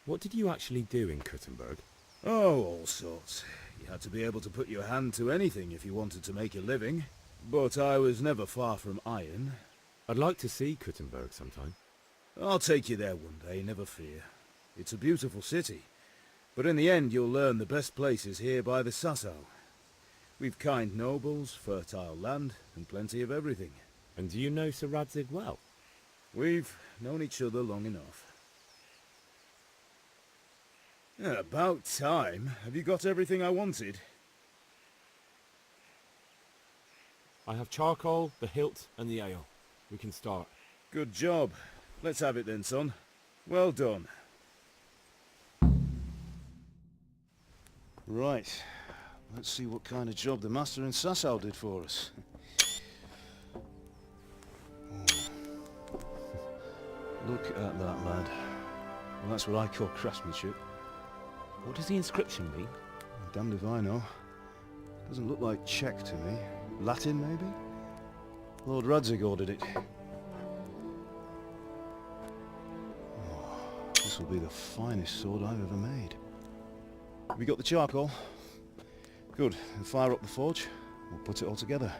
What did you actually do in Kuttenberg? Oh, all sorts. You had to be able to put your hand to anything if you wanted to make a living. But I was never far from iron. I'd like to see Kuttenberg sometime. I'll take you there one day, never fear. It's a beautiful city. But in the end you'll learn the best places here by the Sasau. We've kind nobles, fertile land, and plenty of everything. And do you know Sir Radzig well? We've known each other long enough. Yeah, about time. Have you got everything I wanted? I have charcoal, the hilt, and the ale. We can start. Good job. Let's have it then, son. Well done. Right. Let's see what kind of job the master in Sasau did for us. Look at that, lad. Well, that's what I call craftsmanship. What does the inscription mean? Damned if I know. Doesn't look like Czech to me. Latin, maybe? Lord Radzig ordered it. Oh, this will be the finest sword I've ever made. Have you got the charcoal? Good. Then fire up the forge. We'll put it all together.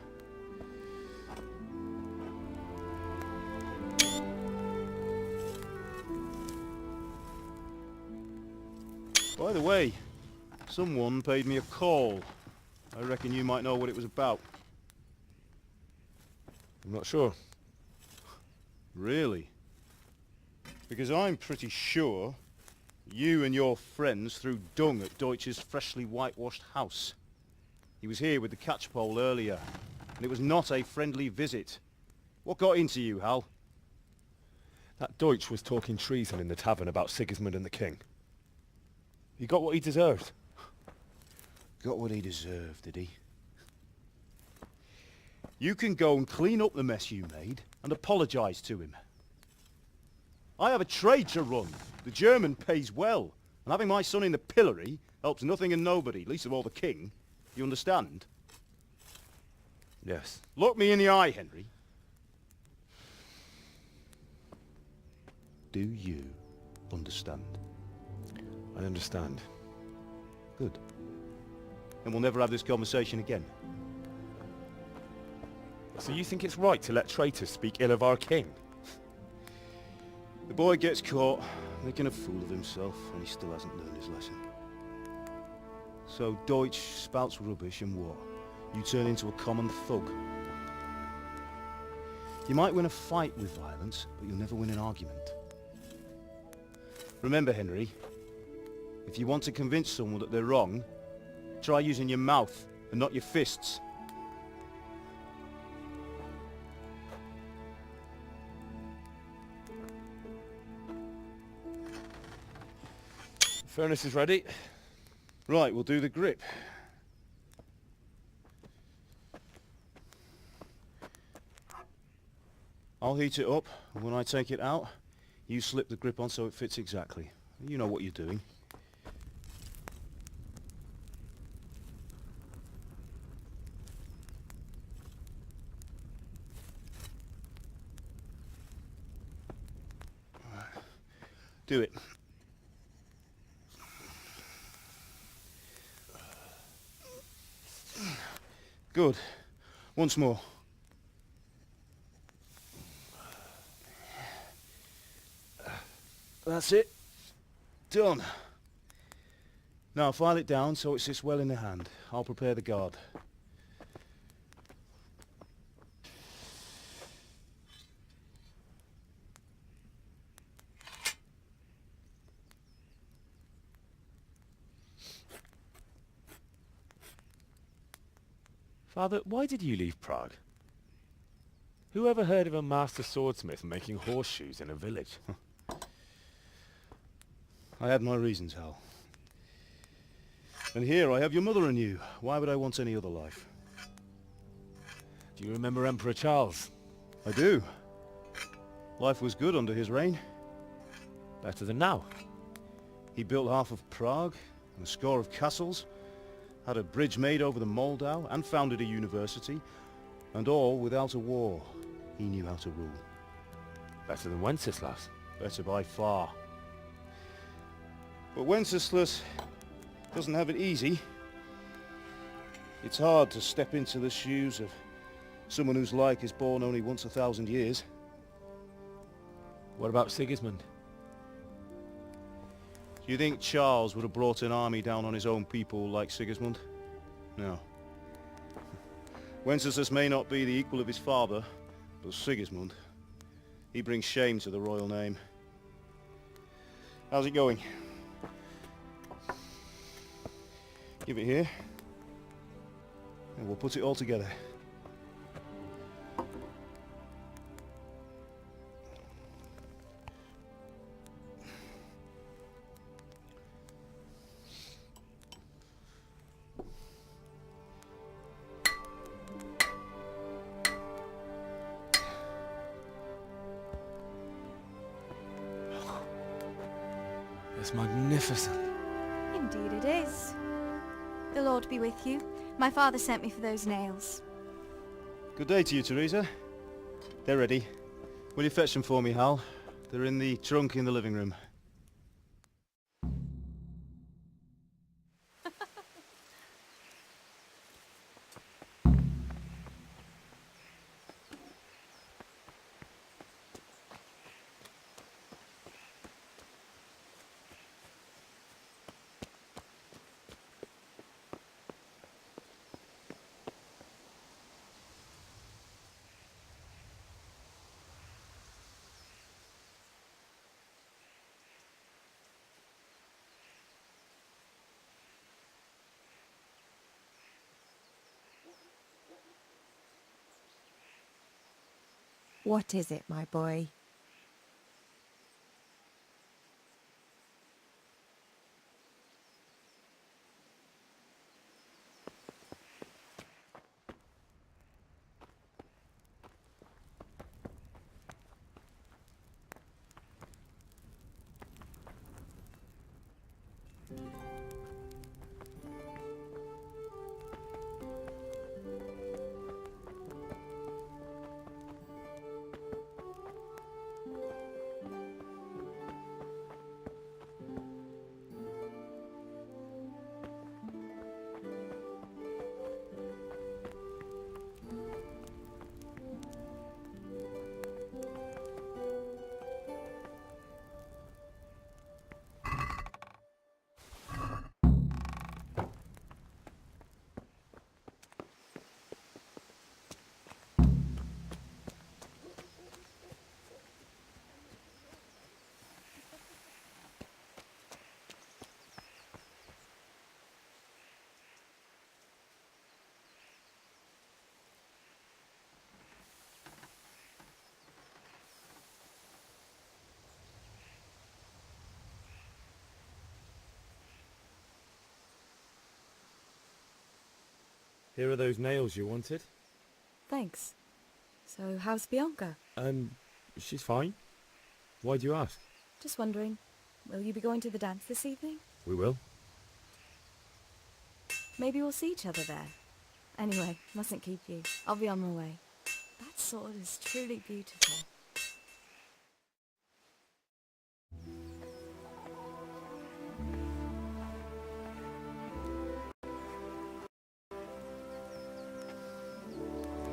By the way, someone paid me a call. I reckon you might know what it was about. I'm not sure. Really? Because I'm pretty sure you and your friends threw dung at Deutsch's freshly whitewashed house. He was here with the catchpole earlier, and it was not a friendly visit. What got into you, Hal? That Deutsch was talking treason in the tavern about Sigismund and the king. He got what he deserved. Got what he deserved, did he? You can go and clean up the mess you made and apologise to him. I have a trade to run. The German pays well, and having my son in the pillory helps nothing and nobody, least of all the king. You understand? Yes. Look me in the eye, Henry. Do you understand? I understand. Good. Then we'll never have this conversation again. So you think it's right to let traitors speak ill of our king? The boy gets caught, making a fool of himself, and he still hasn't learned his lesson. So Deutsch spouts rubbish, and what? You turn into a common thug. You might win a fight with violence, but you'll never win an argument. Remember, Henry, if you want to convince someone that they're wrong, try using your mouth and not your fists. The furnace is ready. Right, we'll do the grip. I'll heat it up, and when I take it out, you slip the grip on so it fits exactly. You know what you're doing. Do it. Good. Once more. That's it. Done. Now file it down so it sits well in the hand. I'll prepare the guard. Father, why did you leave Prague? Who ever heard of a master swordsmith making horseshoes in a village? I had my reasons, Hal. And here I have your mother and you. Why would I want any other life? Do you remember Emperor Charles? I do. Life was good under his reign. Better than now. He built half of Prague and a score of castles, had a bridge made over the Moldau, and founded a university, and all without a war. He knew how to rule. Better than Wenceslas. Better by far. But Wenceslas doesn't have it easy. It's hard to step into the shoes of someone whose like is born only once 1,000 years. What about Sigismund? Do you think Charles would have brought an army down on his own people like Sigismund? No. Wenceslas may not be the equal of his father, but Sigismund, he brings shame to the royal name. How's it going? Give it here, and we'll put it all together. It's magnificent. Indeed it is. The Lord be with you. My father sent me for those nails. Good day to you, Teresa. They're ready. Will you fetch them for me, Hal? They're in the trunk in the living room. What is it, my boy? Here are those nails you wanted. Thanks. So, how's Bianca? She's fine. Why do you ask? Just wondering, will you be going to the dance this evening? We will. Maybe we'll see each other there. Anyway, mustn't keep you. I'll be on my way. That sword is truly beautiful.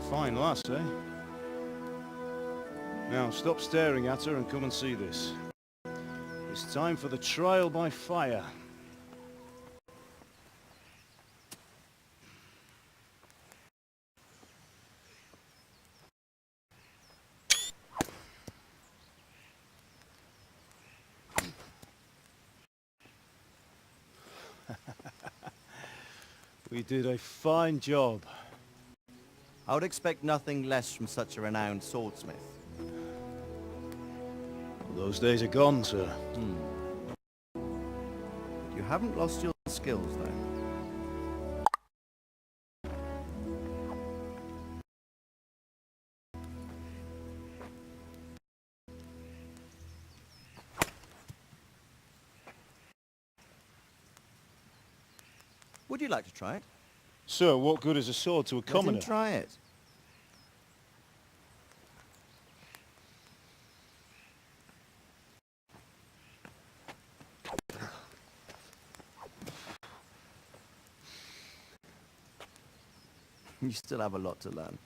Fine lass, eh? Now stop staring at her and come and see this. It's time for the trial by fire. We did a fine job. I would expect nothing less from such a renowned swordsmith. Well, those days are gone, sir. You haven't lost your skills, though. Would you like to try it? Sir, what good is a sword to a commoner? Let him try it. You still have a lot to learn.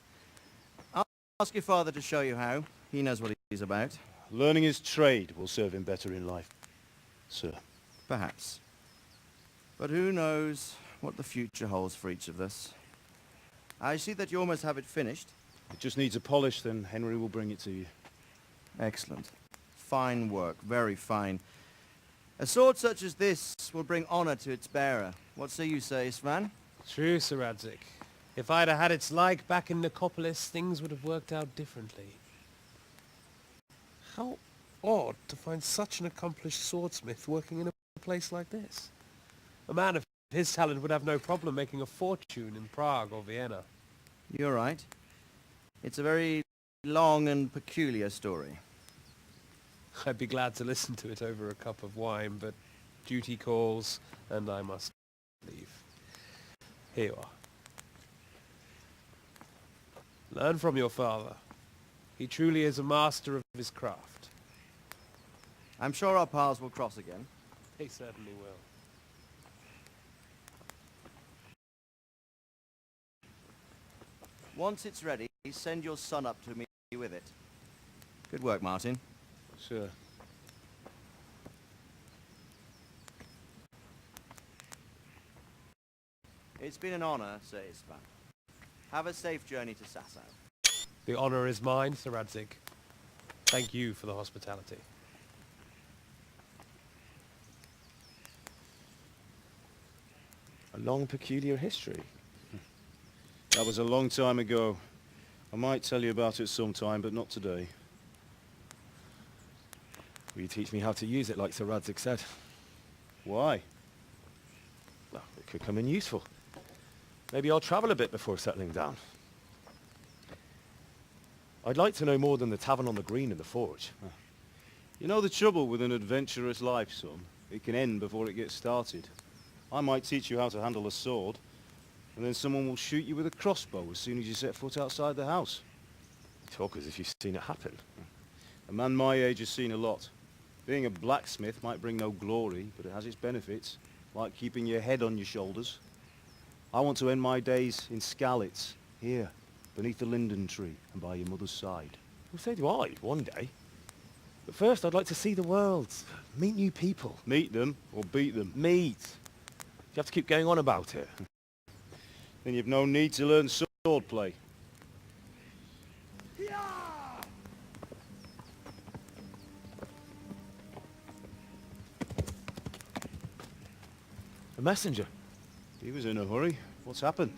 I'll ask your father to show you how. He knows what he's about. Learning his trade will serve him better in life, sir. Perhaps. But who knows what the future holds for each of us. I see that you almost have it finished. It just needs a polish, then Henry will bring it to you. Excellent. Fine work, very fine. A sword such as this will bring honor to its bearer. What say you, Svan? True, Sir Radzik. If I'd have had its like back in Nicopolis, things would have worked out differently. How odd to find such an accomplished swordsmith working in a place like this. A man of his talent would have no problem making a fortune in Prague or Vienna. You're right. It's a very long and peculiar story. I'd be glad to listen to it over a cup of wine, but duty calls, and I must leave. Here you are. Learn from your father. He truly is a master of his craft. I'm sure our paths will cross again. They certainly will. Once it's ready, send your son up to me with it. Good work, Martin. Sure. It's been an honor, Sir Isvan. Have a safe journey to Sasau. The honor is mine, Sir Radzik. Thank you for the hospitality. A long, peculiar history. That was a long time ago. I might tell you about it sometime, but not today. Will you teach me how to use it like Sir Radzik said? Why? Well, it could come in useful. Maybe I'll travel a bit before settling down. I'd like to know more than the tavern on the green and the forge. You know the trouble with an adventurous life, son? It can end before it gets started. I might teach you how to handle a sword, and then someone will shoot you with a crossbow as soon as you set foot outside the house. You talk as if you've seen it happen. A man my age has seen a lot. Being a blacksmith might bring no glory, but it has its benefits, like keeping your head on your shoulders. I want to end my days in Skalitz, here, beneath the linden tree and by your mother's side. Well, so do I, one day. But first I'd like to see the world, meet new people. Meet them, or beat them? Meet. You have to keep going on about it. Then you've no need to learn sword play. A messenger. He was in a hurry. What's happened?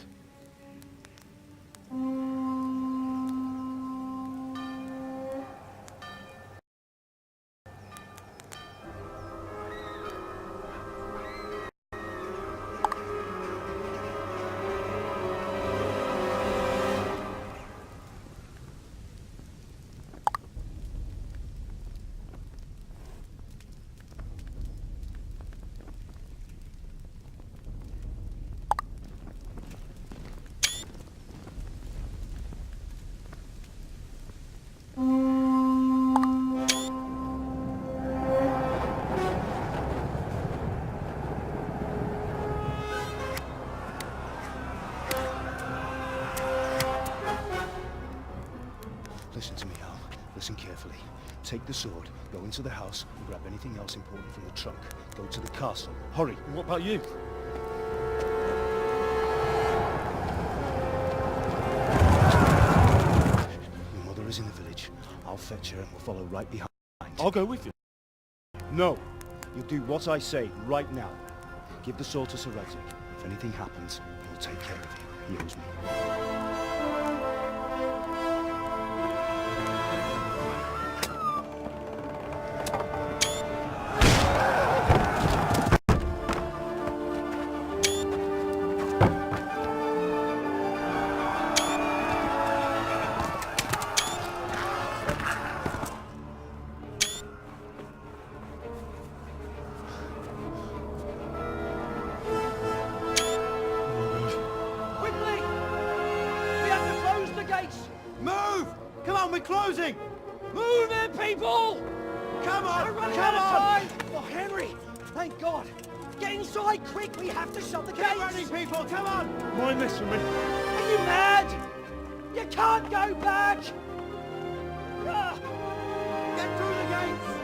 Listen to me, Al. Listen carefully. Take the sword, go into the house, and grab anything else important from the trunk. Go to the castle. Hurry! And what about you? Your mother is in the village. I'll fetch her and we'll follow right behind. I'll go with you. No! You'll do what I say right now. Give the sword to Sir Radzik. If anything happens, he'll take care of you. He owes me. Closing! Move in, people! Come on! Come on! Oh, Henry! Thank God! Get inside, quick! We have to shut the gates! Get ready, people, come on! Mind this for me. Are you mad? You can't go back! Ah! Get through the gates!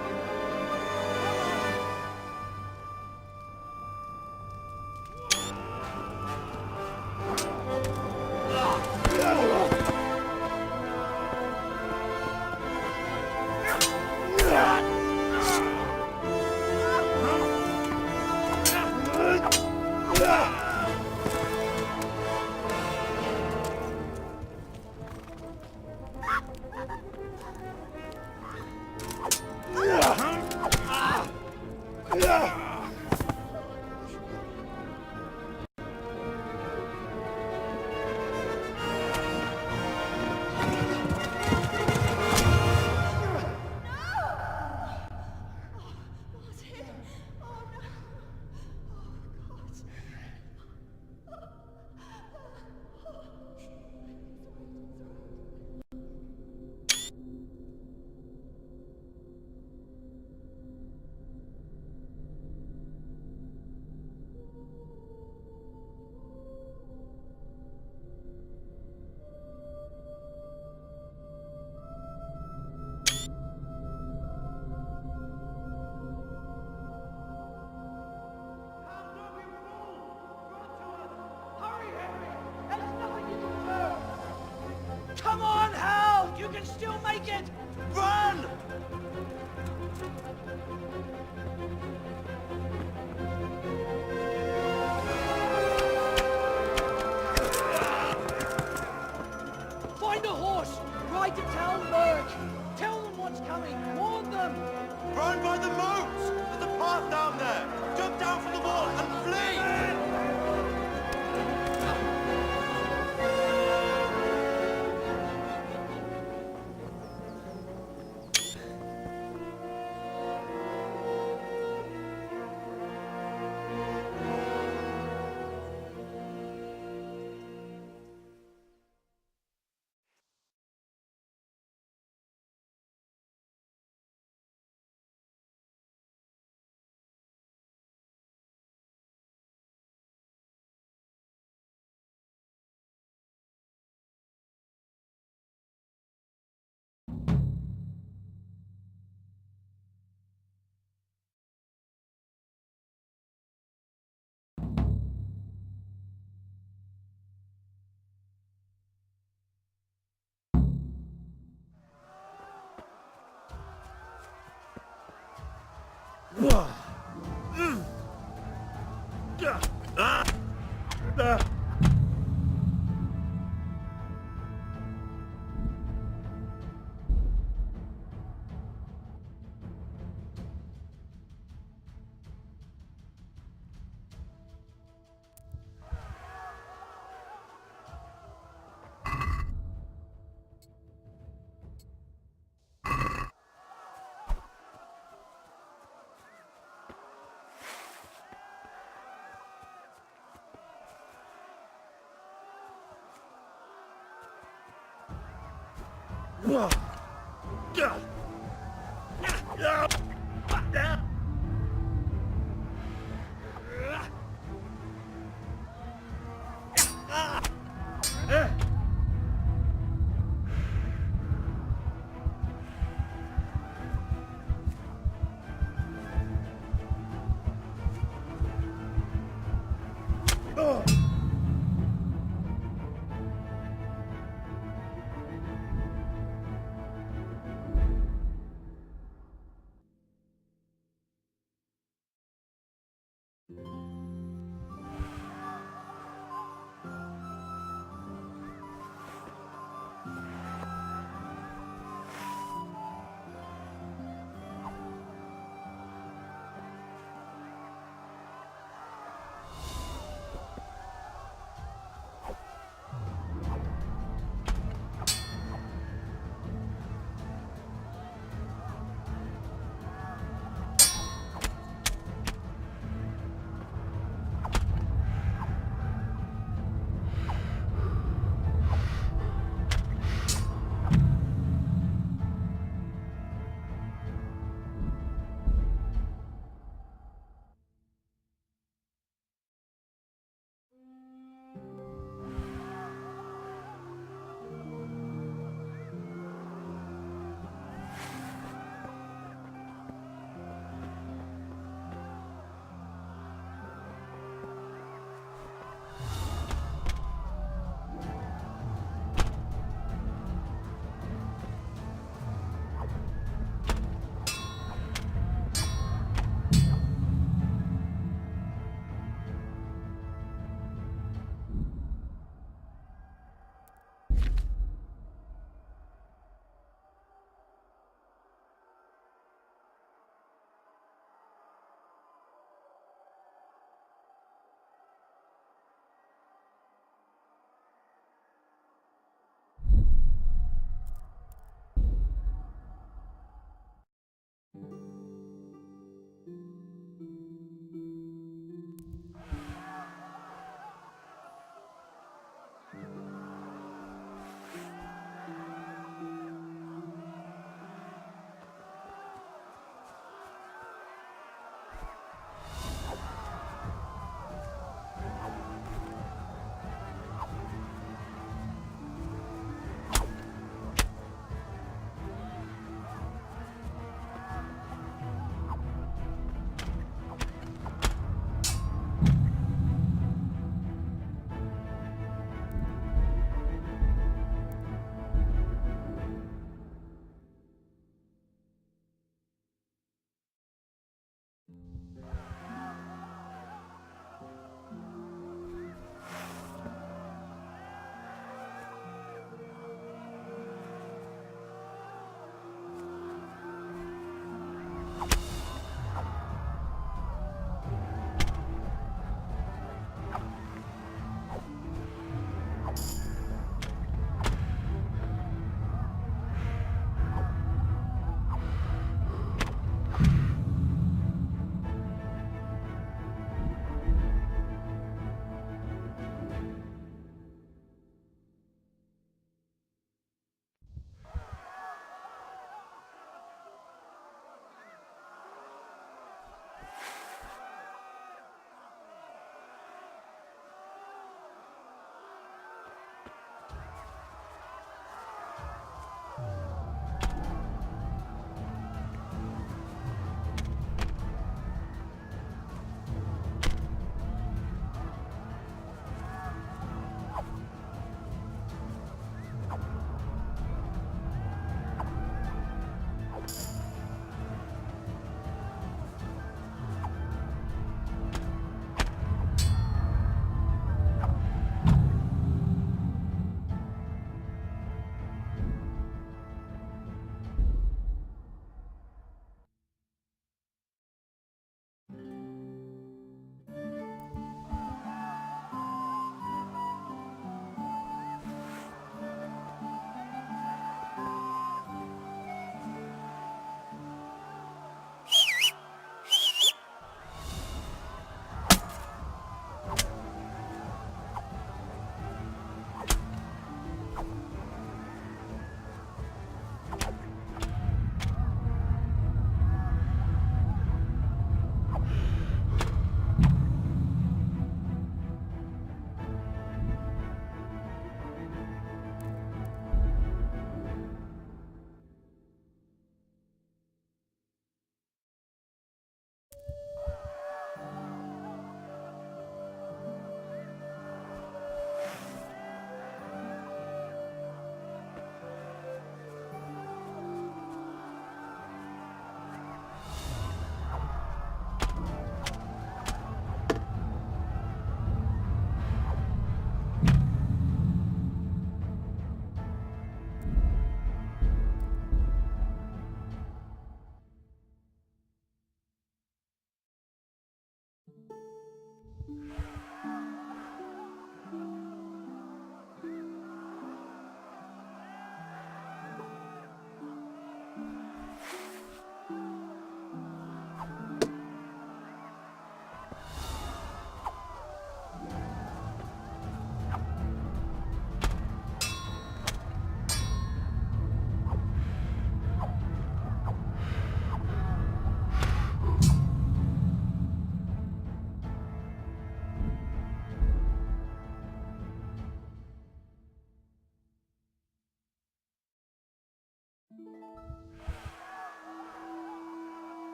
Come on, Hal! You can still make it! Run! Find a horse! Ride to town, Merc! Tell them what's coming! Warn them! Run by the moat! There's a path down there! Jump down from the wall and flee!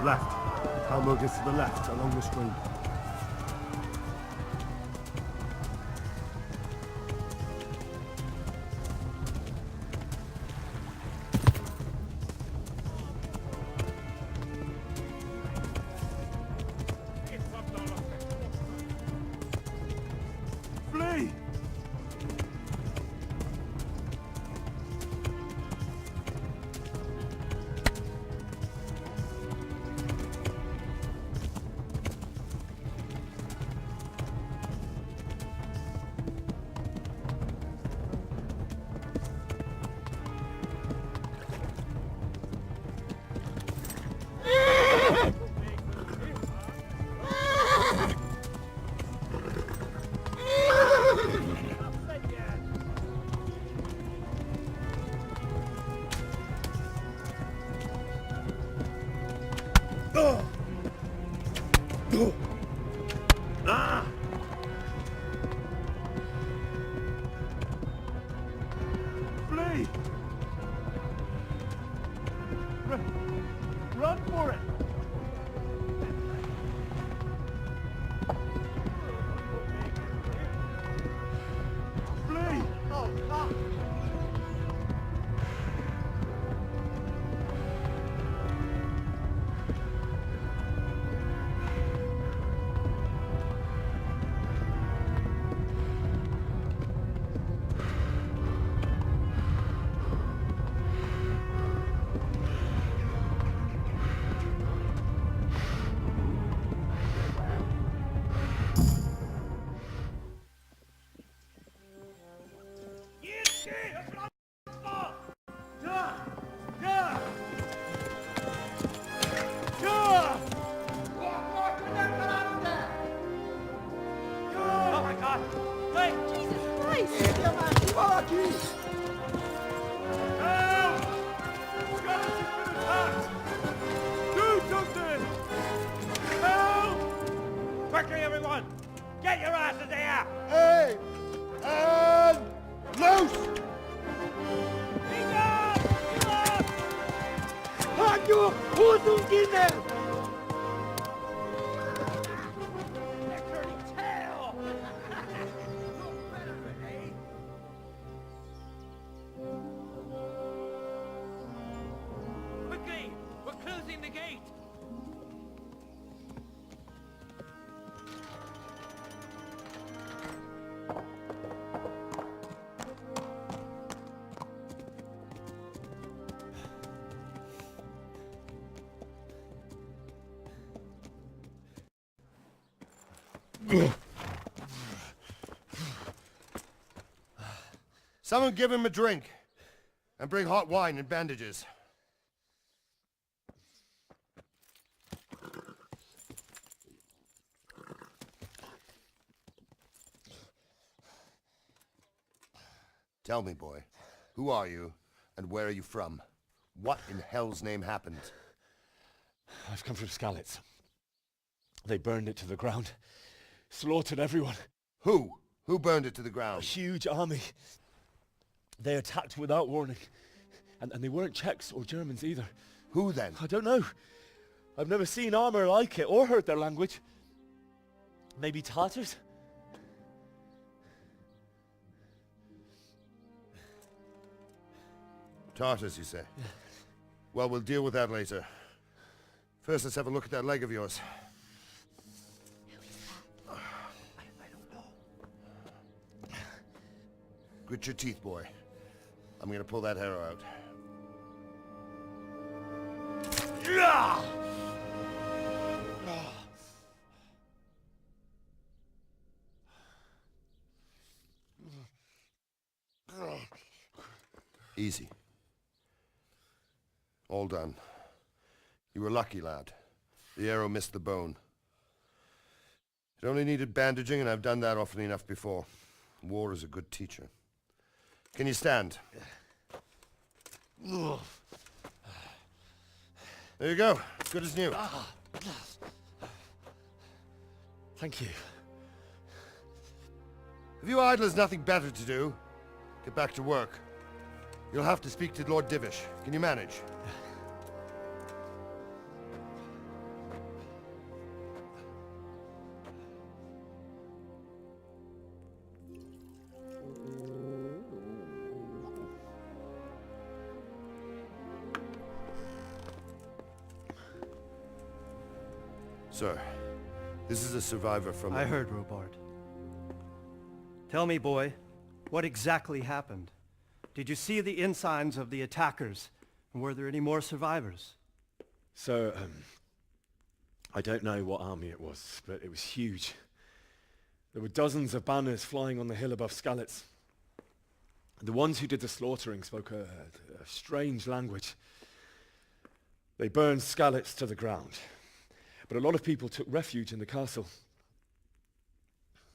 Left. Hamburg is to the left, along the stream. Flee! Flee! Run for it! Flee! Oh, God! Quickly, everyone! Get your asses here! Hey! And loose! Hanyo! Hosen gehen! Quickly! We're closing the gate! Someone give him a drink. And bring hot wine and bandages. Tell me, boy, who are you, and where are you from? What in hell's name happened? I've come from Skalitz. They burned it to the ground. Slaughtered everyone. Who? Who burned it to the ground? A huge army. They attacked without warning. And they weren't Czechs or Germans either. Who then? I don't know. I've never seen armor like it or heard their language. Maybe Tatars? Tartars, you say? Yeah. Well, we'll deal with that later. First, let's have a look at that leg of yours. I don't know. Grit your teeth, boy. I'm gonna pull that arrow out. Easy. All done. You were lucky, lad. The arrow missed the bone. It only needed bandaging, and I've done that often enough before. War is a good teacher. Can you stand? There you go. Good as new. Thank you. If you idlers nothing better to do, get back to work. You'll have to speak to Lord Divish. Can you manage? Sir, this is a survivor from... I heard, Robard. Tell me, boy, what exactly happened? Did you see the ensigns of the attackers? And were there any more survivors? So, I don't know what army it was, but it was huge. There were dozens of banners flying on the hill above Skalitz. The ones who did the slaughtering spoke a strange language. They burned Skalitz to the ground. But a lot of people took refuge in the castle.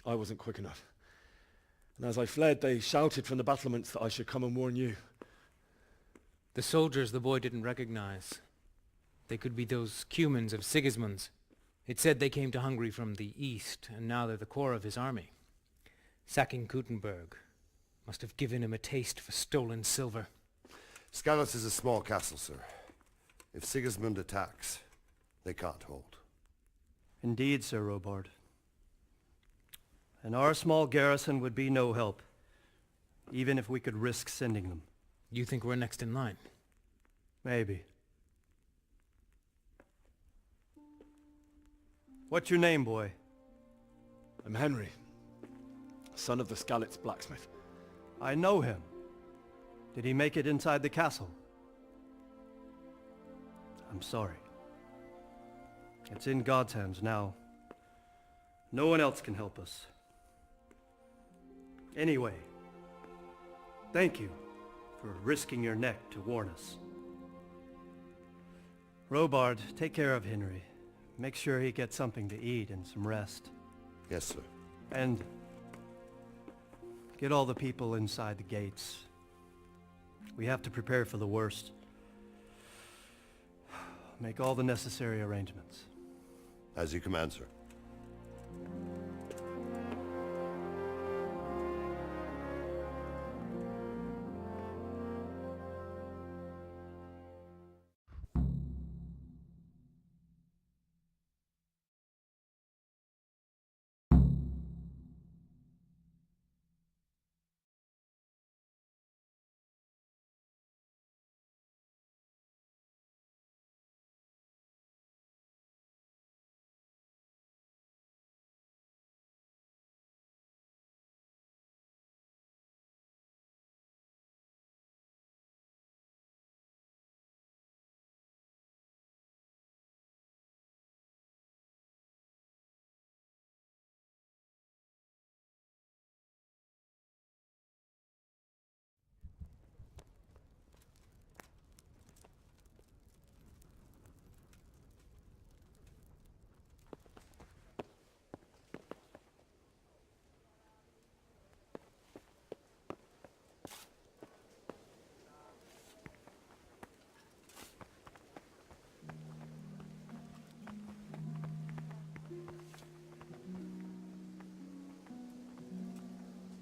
I wasn't quick enough. And as I fled, they shouted from the battlements that I should come and warn you. The soldiers the boy didn't recognize. They could be those Cumans of Sigismund's. It said they came to Hungary from the east, and now they're the core of his army. Sacking Gutenberg must have given him a taste for stolen silver. Skalitz is a small castle, sir. If Sigismund attacks, they can't hold. Indeed, Sir Robard. And our small garrison would be no help, even if we could risk sending them. You think we're next in line? Maybe. What's your name, boy? I'm Henry, son of the Skalitz blacksmith. I know him. Did he make it inside the castle? I'm sorry. It's in God's hands now. No one else can help us. Anyway, thank you for risking your neck to warn us. Robard, take care of Henry. Make sure he gets something to eat and some rest. Yes, sir. And get all the people inside the gates. We have to prepare for the worst. Make all the necessary arrangements. As you command, sir.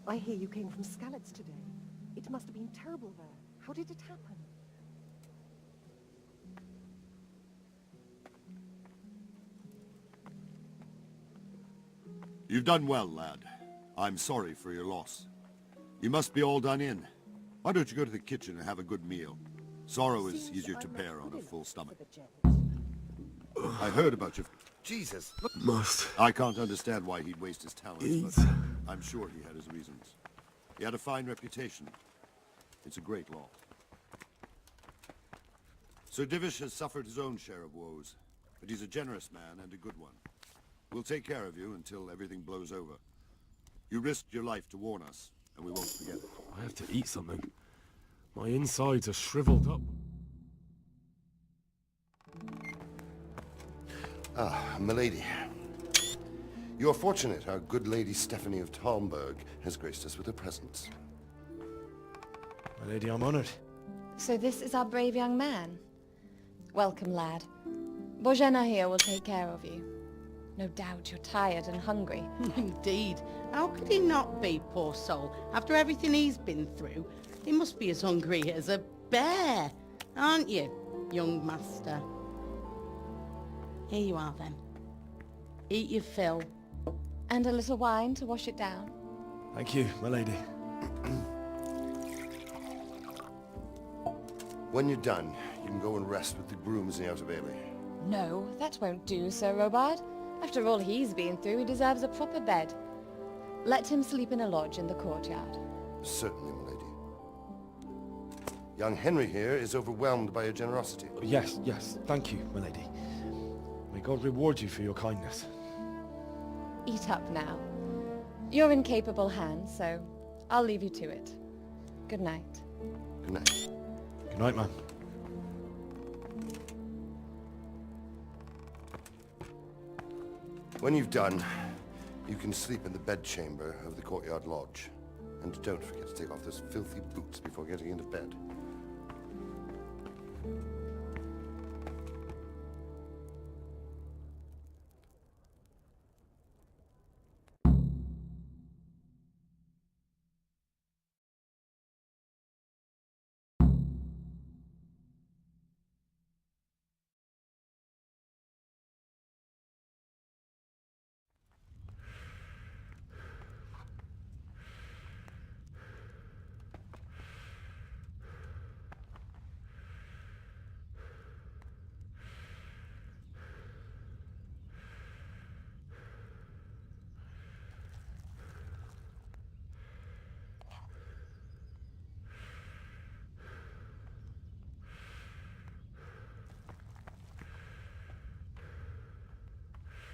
I hear you came from Skalitz today. It must have been terrible there. How did it happen? You've done well, lad. I'm sorry for your loss. You must be all done in. Why don't you go to the kitchen and have a good meal? Sorrow is easier to bear on a full stomach. I heard about your... Jesus! I can't understand why he'd waste his talents, but I'm sure he had his reasons. He had a fine reputation. It's a great loss. Sir Divish has suffered his own share of woes, but he's a generous man and a good one. We'll take care of you until everything blows over. You risked your life to warn us, and we won't forget it. I have to eat something. My insides are shriveled up. Ah, milady. You are fortunate our good lady Stephanie of Talmberg has graced us with her presence. My lady, I'm honored. So this is our brave young man? Welcome, lad. Bozhena here will take care of you. No doubt you're tired and hungry. Indeed. How could he not be, poor soul? After everything he's been through, he must be as hungry as a bear, aren't you, young master? Here you are, then. Eat your fill. And a little wine to wash it down. Thank you, my lady. When you're done, you can go and rest with the grooms in the Outer Bailey. No, that won't do, Sir Robard. After all he's been through, he deserves a proper bed. Let him sleep in a lodge in the courtyard. Certainly, milady. Young Henry here is overwhelmed by your generosity. Yes, yes, thank you, my lady. May God reward you for your kindness. Eat up now. You're in capable hands, so I'll leave you to it. Good night. Good night. Good night, man. When you've done, you can sleep in the bedchamber of the courtyard lodge. And don't forget to take off those filthy boots before getting into bed.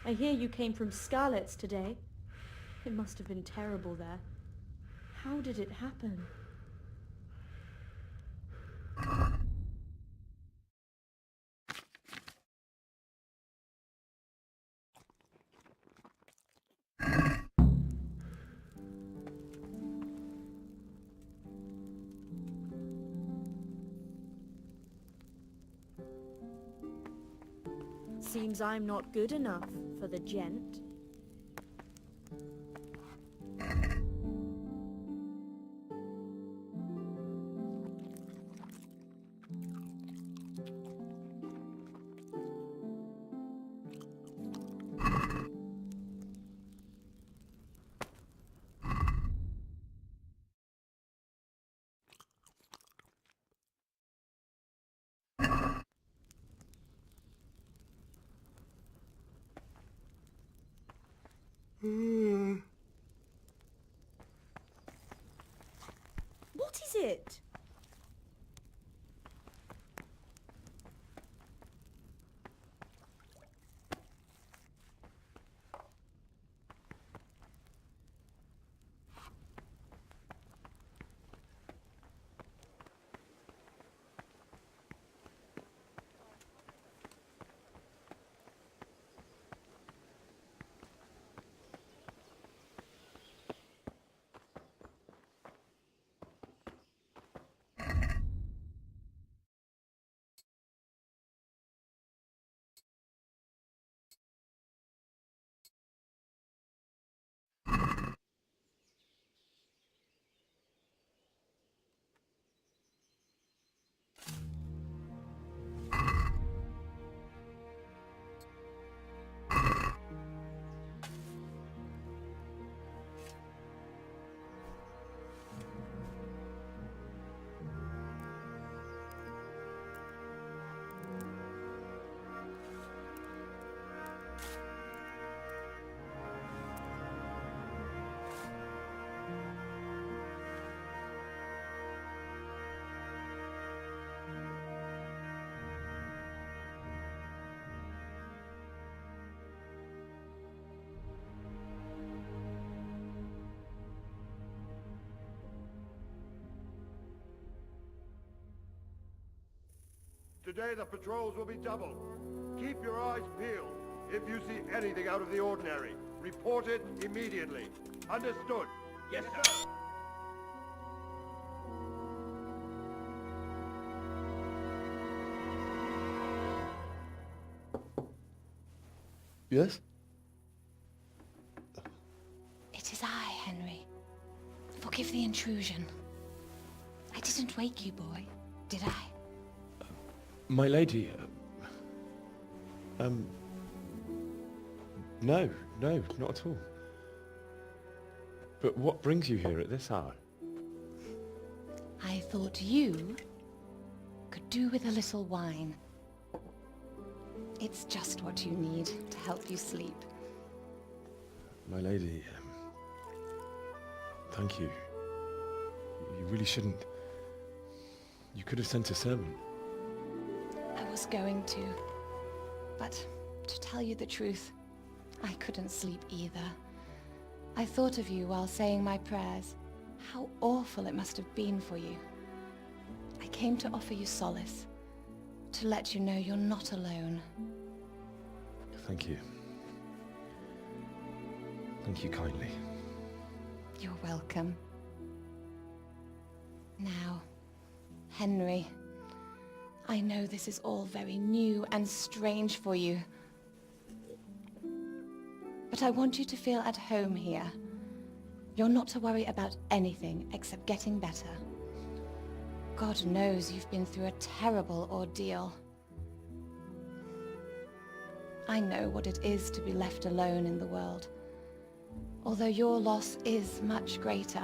I hear you came from Scarlet's today. It must have been terrible there. How did it happen? Seems I'm not good enough for the gent. What is it? Today the patrols will be doubled. Keep your eyes peeled. If you see anything out of the ordinary, report it immediately. Understood? Yes, sir. Yes? It is I, Henry. Forgive the intrusion. I didn't wake you, boy, did I? My lady, no, not at all. But what brings you here at this hour? I thought you could do with a little wine. It's just what you need to help you sleep. My lady, thank you. You really shouldn't. You could have sent a servant. I was going to. But to tell you the truth, I couldn't sleep either. I thought of you while saying my prayers. How awful it must have been for you. I came to offer you solace. To let you know you're not alone. Thank you. Thank you kindly. You're welcome. Now, Henry, I know this is all very new and strange for you. But I want you to feel at home here. You're not to worry about anything except getting better. God knows you've been through a terrible ordeal. I know what it is to be left alone in the world, although your loss is much greater.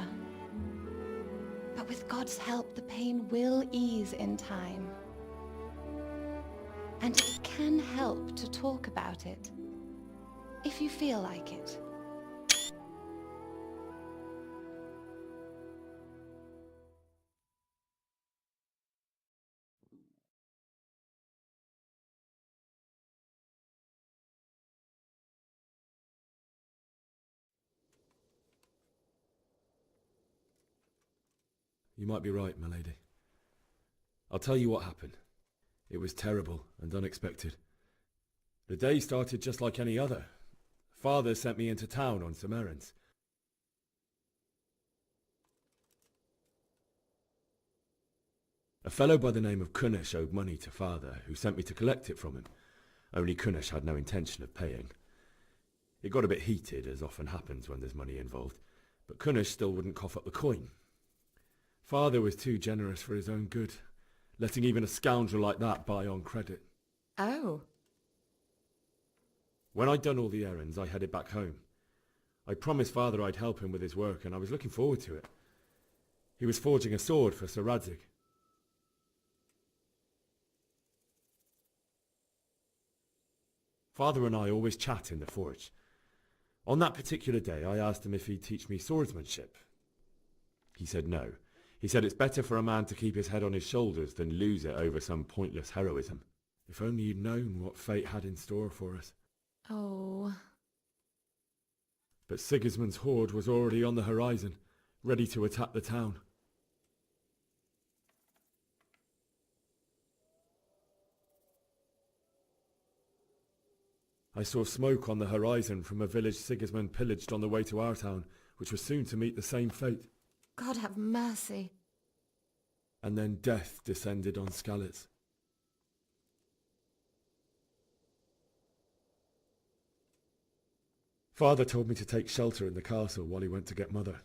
But with God's help, the pain will ease in time. And it can help to talk about it, if you feel like it. You might be right, my lady. I'll tell you what happened. It was terrible and unexpected. The day started just like any other. Father sent me into town on some errands. A fellow by the name of Kunesh owed money to Father, who sent me to collect it from him. Only Kunesh had no intention of paying. It got a bit heated, as often happens when there's money involved, but Kunesh still wouldn't cough up the coin. Father was too generous for his own good, letting even a scoundrel like that buy on credit. Oh. When I'd done all the errands, I headed back home. I promised Father I'd help him with his work, and I was looking forward to it. He was forging a sword for Sir Radzig. Father and I always chat in the forge. On that particular day, I asked him if he'd teach me swordsmanship. He said no. He said it's better for a man to keep his head on his shoulders than lose it over some pointless heroism. If only you'd known what fate had in store for us. Oh. But Sigismund's horde was already on the horizon, ready to attack the town. I saw smoke on the horizon from a village Sigismund pillaged on the way to our town, which was soon to meet the same fate. God have mercy. And then death descended on Skalitz. Father told me to take shelter in the castle while he went to get Mother.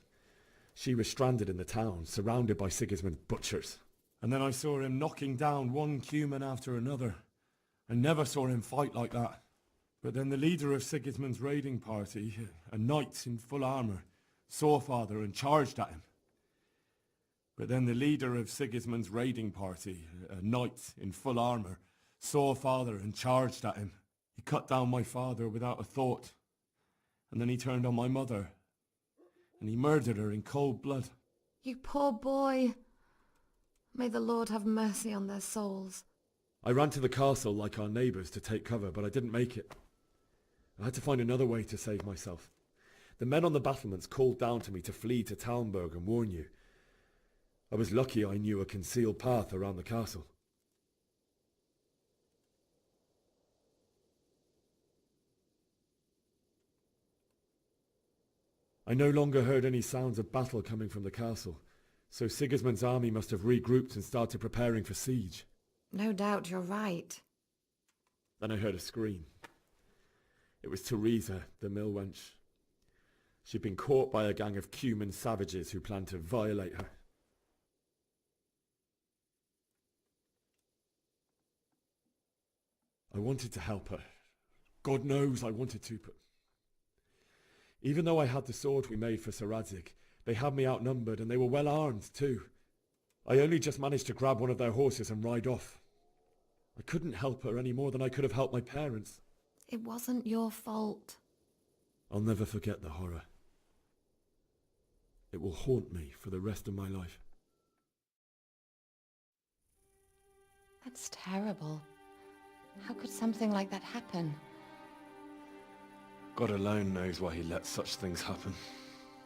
She was stranded in the town, surrounded by Sigismund's butchers. And then I saw him knocking down one Cuman after another. I never saw him fight like that. But then the leader of Sigismund's raiding party, a knight in full armour, saw Father and charged at him. But then the leader of Sigismund's raiding party, a knight in full armour, saw Father and charged at him. He cut down my father without a thought. And then he turned on my mother. And he murdered her in cold blood. You poor boy. May the Lord have mercy on their souls. I ran to the castle like our neighbours to take cover, but I didn't make it. I had to find another way to save myself. The men on the battlements called down to me to flee to Talmberg and warn you. I was lucky I knew a concealed path around the castle. I no longer heard any sounds of battle coming from the castle, so Sigismund's army must have regrouped and started preparing for siege. No doubt you're right. Then I heard a scream. It was Teresa, the mill wench. She'd been caught by a gang of Cuman savages who planned to violate her. I wanted to help her. God knows I wanted to, but even though I had the sword we made for Sir Radzig, they had me outnumbered and they were well armed too. I only just managed to grab one of their horses and ride off. I couldn't help her any more than I could have helped my parents. It wasn't your fault. I'll never forget the horror. It will haunt me for the rest of my life. That's terrible. How could something like that happen? God alone knows why he lets such things happen.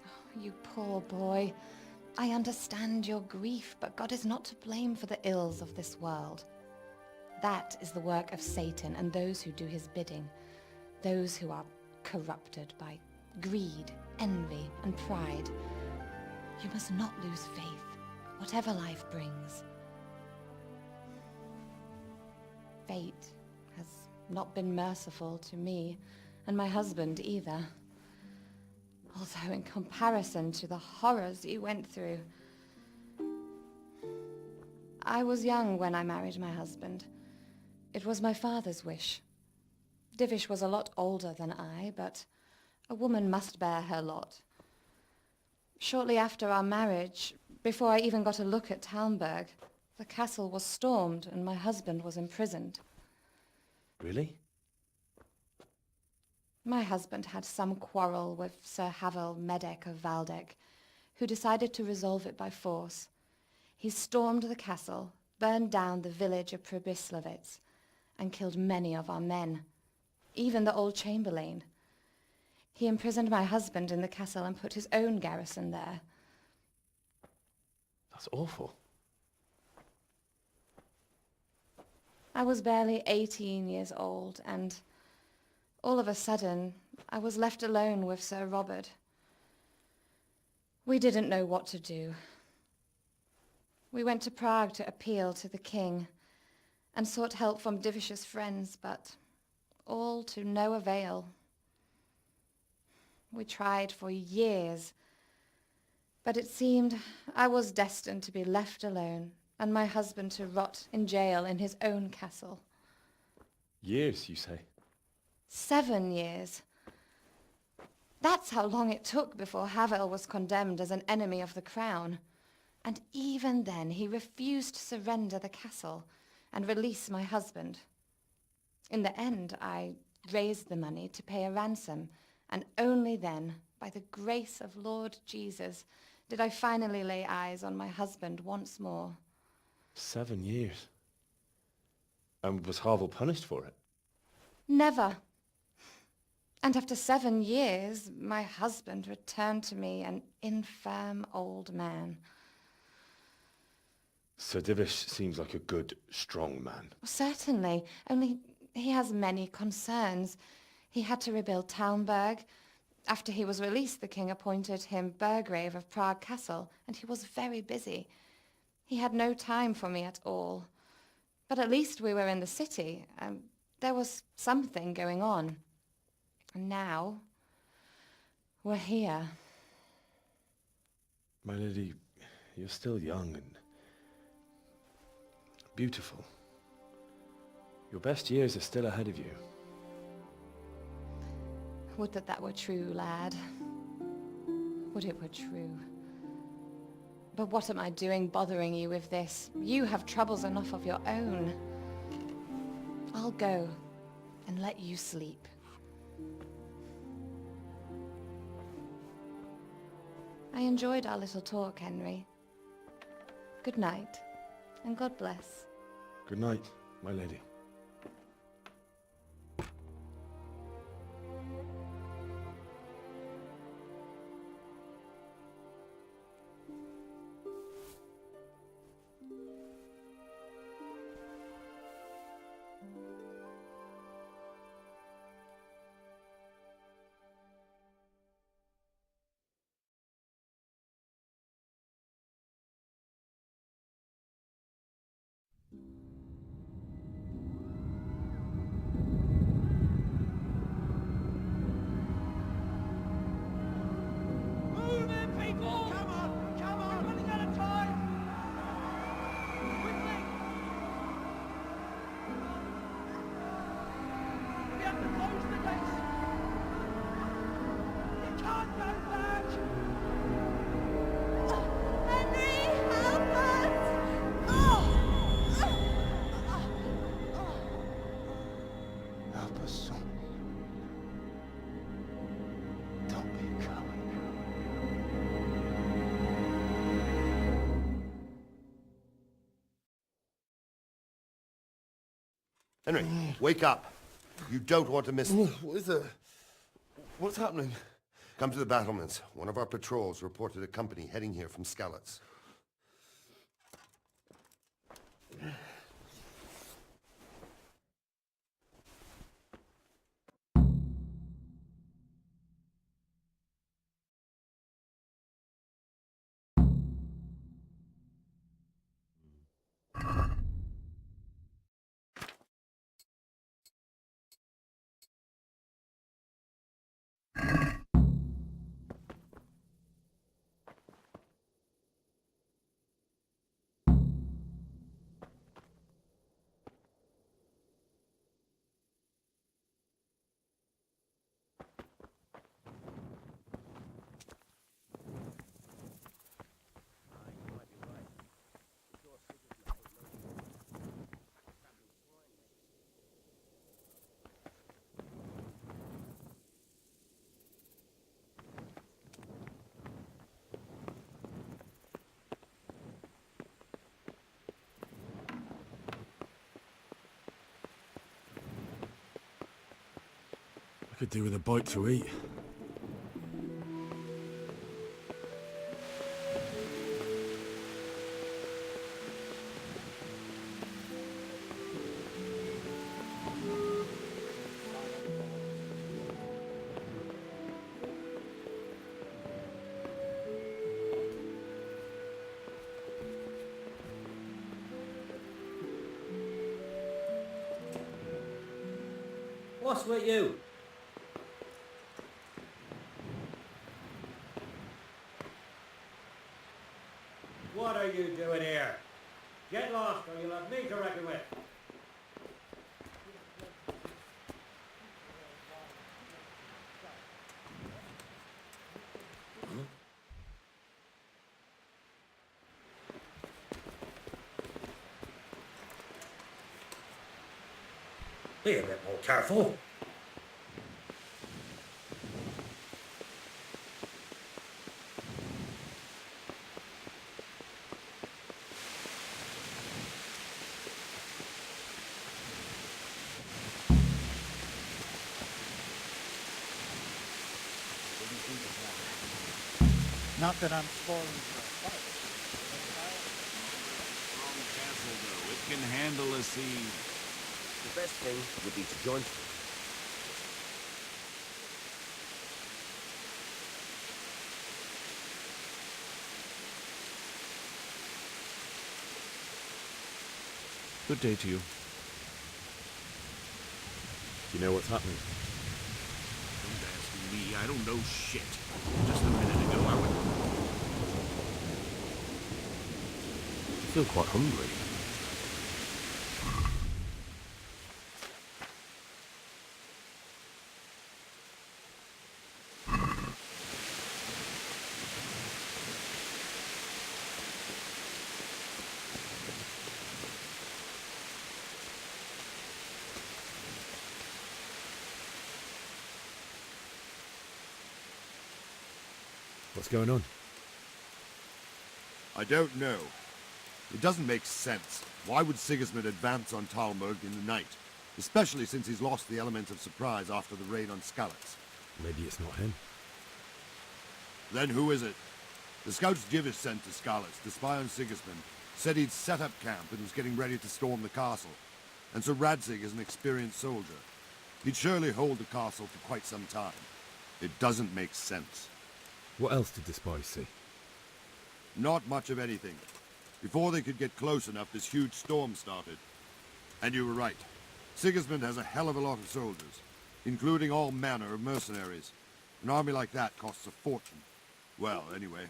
Oh, you poor boy. I understand your grief, but God is not to blame for the ills of this world. That is the work of Satan and those who do his bidding. Those who are corrupted by greed, envy, and pride. You must not lose faith, whatever life brings. Fate has not been merciful to me, and my husband either. Although in comparison to the horrors you went through. I was young when I married my husband. It was my father's wish. Divish was a lot older than I, but a woman must bear her lot. Shortly after our marriage, before I even got a look at Talmberg, the castle was stormed and my husband was imprisoned. Really? My husband had some quarrel with Sir Havel Medek of Valdek, who decided to resolve it by force. He stormed the castle, burned down the village of Pribyslavitz, and killed many of our men, even the old chamberlain. He imprisoned my husband in the castle and put his own garrison there. That's awful. I was barely 18 years old, and all of a sudden, I was left alone with Sir Robert. We didn't know what to do. We went to Prague to appeal to the king and sought help from Divish's friends, but all to no avail. We tried for years, but it seemed I was destined to be left alone and my husband to rot in jail in his own castle. Years, you say? 7 years. That's how long it took before Havel was condemned as an enemy of the crown. And even then he refused to surrender the castle and release my husband. In the end, I raised the money to pay a ransom, and only then, by the grace of Lord Jesus, did I finally lay eyes on my husband once more. 7 years? And was Havel punished for it? Never. And after 7 years, my husband returned to me an infirm old man. Sir Divish seems like a good, strong man. Certainly, only he has many concerns. He had to rebuild Talmberg. After he was released, the king appointed him Burgrave of Prague Castle, and he was very busy. He had no time for me at all. But at least we were in the city, and there was something going on. And now, we're here. My lady, you're still young and beautiful. Your best years are still ahead of you. Would that that were true, lad. Would it were true. But what am I doing bothering you with this? You have troubles enough of your own. I'll go and let you sleep. I enjoyed our little talk, Henry. Good night, and God bless. Good night, my lady. Henry, wake up. You don't want to miss... What is it? What's happening? Come to the battlements. One of our patrols reported a company heading here from Skalitz. I could do with a bite to eat. What's with you? What are you doing here? Get lost or you'll have me to reckon with. Be a bit more careful. Not that I'm spoiling for a fight. Strong castle, though. It can handle a siege. The best thing would be to join... Good day to you. You know what's happening? Don't ask me. I don't know shit. Just a minute ago, I was... I feel quite hungry. What's going on? I don't know. It doesn't make sense. Why would Sigismund advance on Talmberg in the night? Especially since he's lost the element of surprise after the raid on Skalitz. Maybe it's not him. Then who is it? The scouts Jivish sent to Skalitz to spy on Sigismund said he'd set up camp and was getting ready to storm the castle. And so Radzig is an experienced soldier. He'd surely hold the castle for quite some time. It doesn't make sense. What else did the spies see? Not much of anything. Before they could get close enough, this huge storm started. And you were right. Sigismund has a hell of a lot of soldiers, including all manner of mercenaries. An army like that costs a fortune. Well, anyway,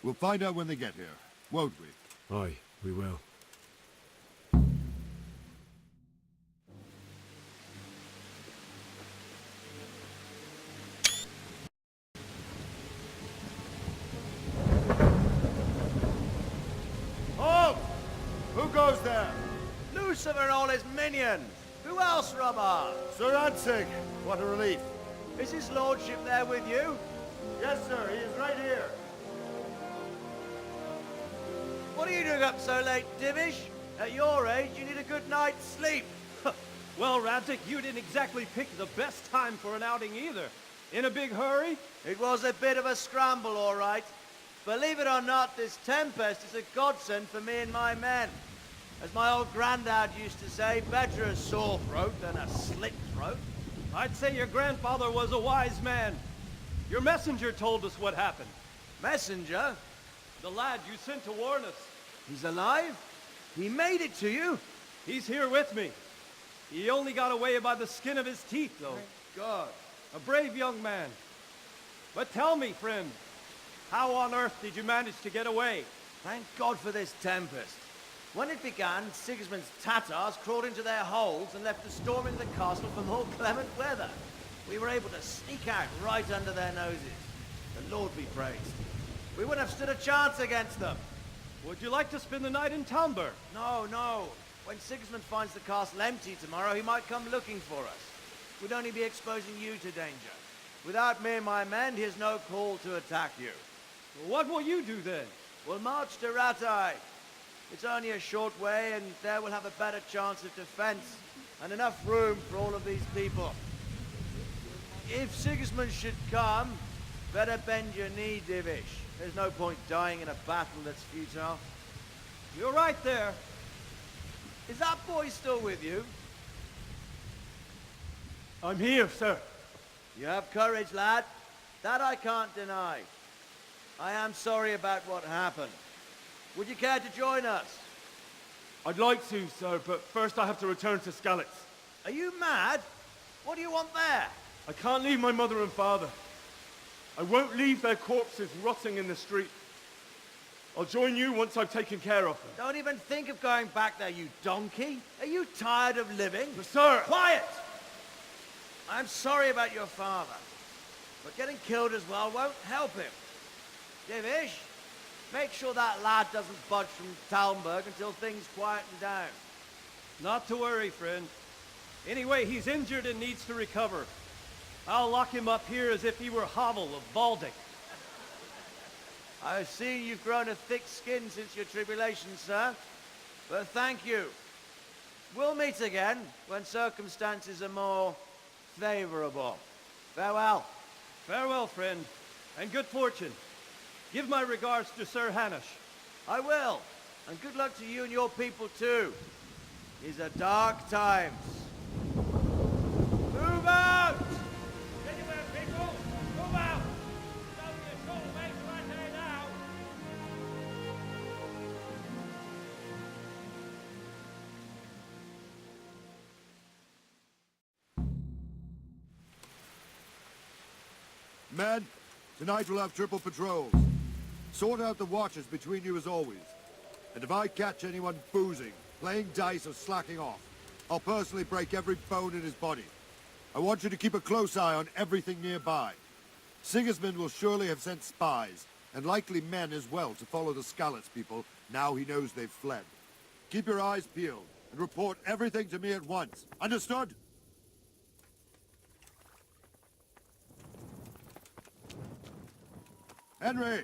we'll find out when they get here, won't we? Aye, we will. Halt! Who goes there? Lucifer and all his minions. Who else, Rubber? Sir Radzig, what a relief. Is his lordship there with you? Yes, sir, he is right here. What are you doing up so late, Divish? At your age, you need a good night's sleep. Well, Radzik, you didn't exactly pick the best time for an outing either. In a big hurry? It was a bit of a scramble, all right. Believe it or not, this tempest is a godsend for me and my men. As my old granddad used to say, better a sore throat than a slit throat. I'd say your grandfather was a wise man. Your messenger told us what happened. Messenger? The lad you sent to warn us. He's alive? He made it to you? He's here with me. He only got away by the skin of his teeth, though. Thank God. A brave young man. But tell me, friend, how on earth did you manage to get away? Thank God for this tempest. When it began, Sigismund's Tatars crawled into their holes and left us storming the castle for more clement weather. We were able to sneak out right under their noses. The Lord be praised. We wouldn't have stood a chance against them. Would you like to spend the night in Talmberg? No, no. When Sigismund finds the castle empty tomorrow, he might come looking for us. We'd only be exposing you to danger. Without me and my men, he has no call to attack you. What will you do then? We'll march to Ratai. It's only a short way, and there we'll have a better chance of defense and enough room for all of these people. If Sigismund should come, better bend your knee, Divish. There's no point dying in a battle that's futile. You're right there. Is that boy still with you? I'm here, sir. You have courage, lad. That I can't deny. I am sorry about what happened. Would you care to join us? I'd like to, sir, but first I have to return to Skalitz. Are you mad? What do you want there? I can't leave my mother and father. I won't leave their corpses rotting in the street. I'll join you once I've taken care of them. Don't even think of going back there, you donkey. Are you tired of living? But sir! Quiet! I'm sorry about your father, but getting killed as well won't help him. Divish, make sure that lad doesn't budge from Talmberg until things quieten down. Not to worry, friend. Anyway, he's injured and needs to recover. I'll lock him up here as if he were Havel of Baldic. I see you've grown a thick skin since your tribulation, sir. But thank you. We'll meet again when circumstances are more favorable. Farewell. Farewell, friend, and good fortune. Give my regards to Sir Hanush. I will. And good luck to you and your people, too. These are dark times. Move out! Anywhere, people! Move out! It's only a short way to Ratai now. Men, tonight we'll have triple patrols. Sort out the watches between you as always. And if I catch anyone boozing, playing dice or slacking off, I'll personally break every bone in his body. I want you to keep a close eye on everything nearby. Sigismund will surely have sent spies, and likely men as well, to follow the Skalitz people now he knows they've fled. Keep your eyes peeled, and report everything to me at once. Understood? Henry,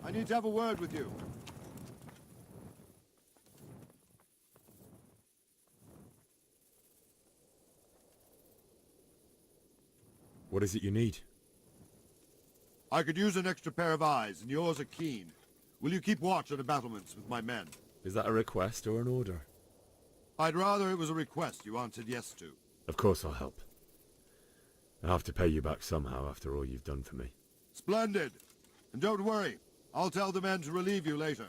I need to have a word with you. What is it you need? I could use an extra pair of eyes, and yours are keen. Will you keep watch on the battlements with my men? Is that a request or an order? I'd rather it was a request you answered yes to. Of course I'll help. I'll have to pay you back somehow after all you've done for me. Splendid! And don't worry, I'll tell the men to relieve you later.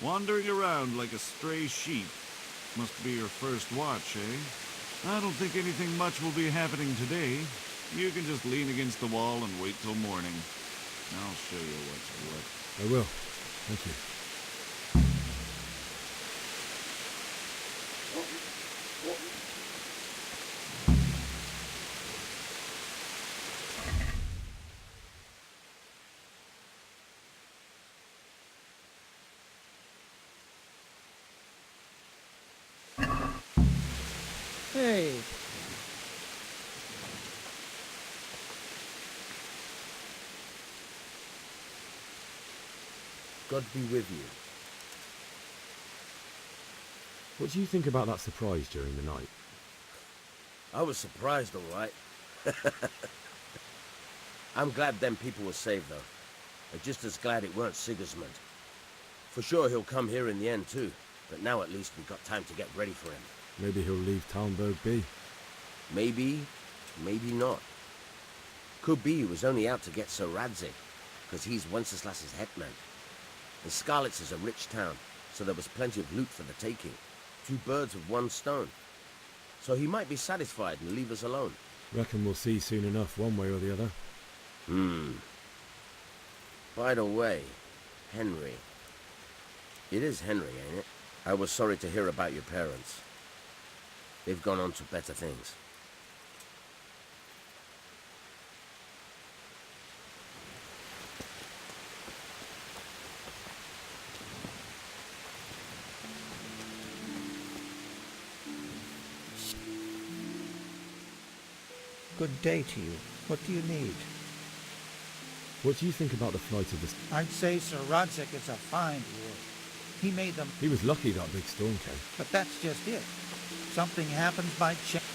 Wandering around like a stray sheep. Must be your first watch, eh? I don't think anything much will be happening today. You can just lean against the wall and wait till morning. I'll show you what's what. I will. Thank you. Hey. God be with you. What do you think about that surprise during the night? I was surprised, all right. I'm glad them people were saved, though. I'm just as glad it weren't Sigismund. For sure he'll come here in the end, too. But now at least we've got time to get ready for him. Maybe he'll leave Talmberg be. Maybe, maybe not. Could be he was only out to get Sir Radzig, because he's Wenceslas's hetman. And Skalitz is a rich town, so there was plenty of loot for the taking. 2 birds with 1 stone. So he might be satisfied and leave us alone. Reckon we'll see soon enough, one way or the other. By the way, Henry. It is Henry, ain't it? I was sorry to hear about your parents. They've gone on to better things. Good day to you. What do you need? What do you think about the flight of the... I'd say Sir Radzig is a fine lord. He made them... He was lucky that big storm came. But that's just it. Something happens by chance.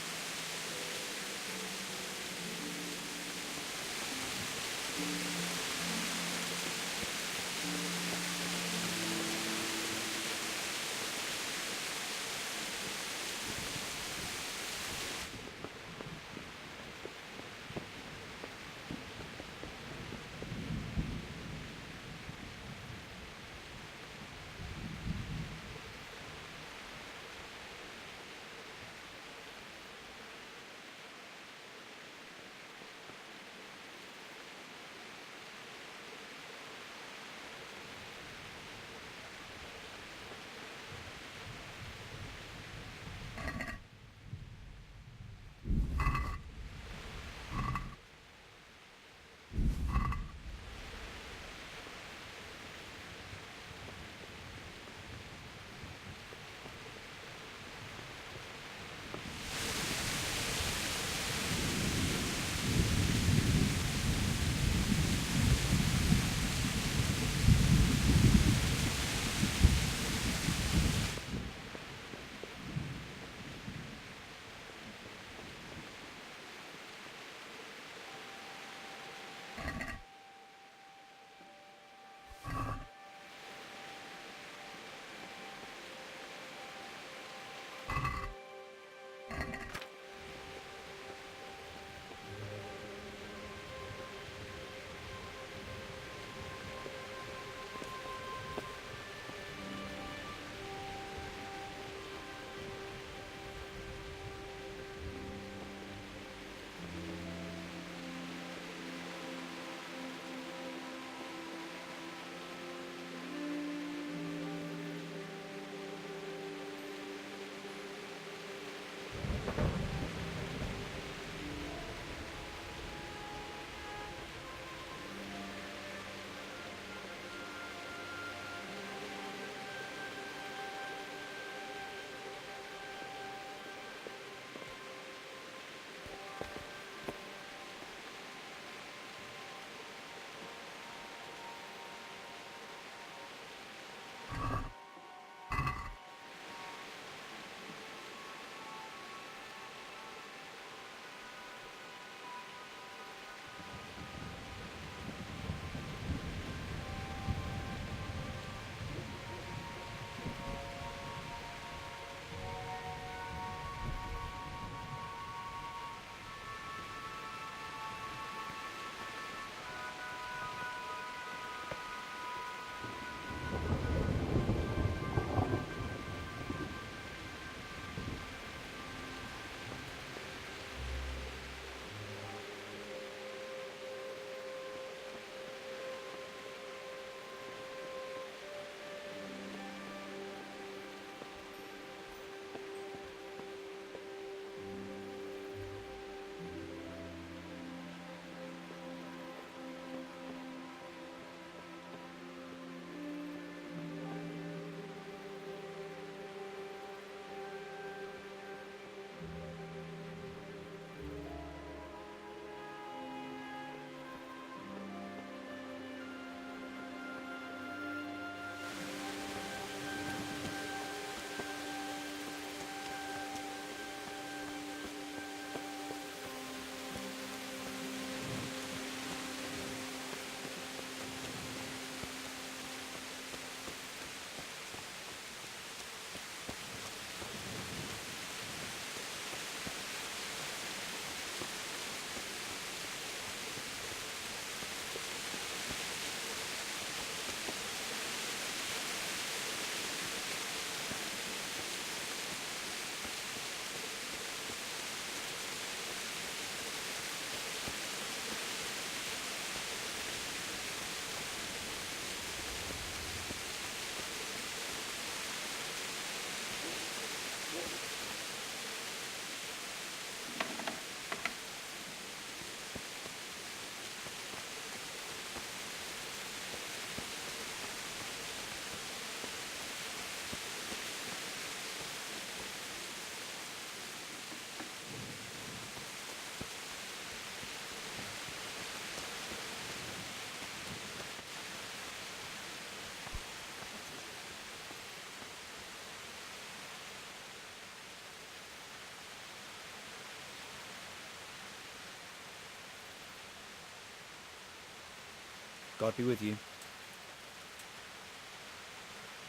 God be with you.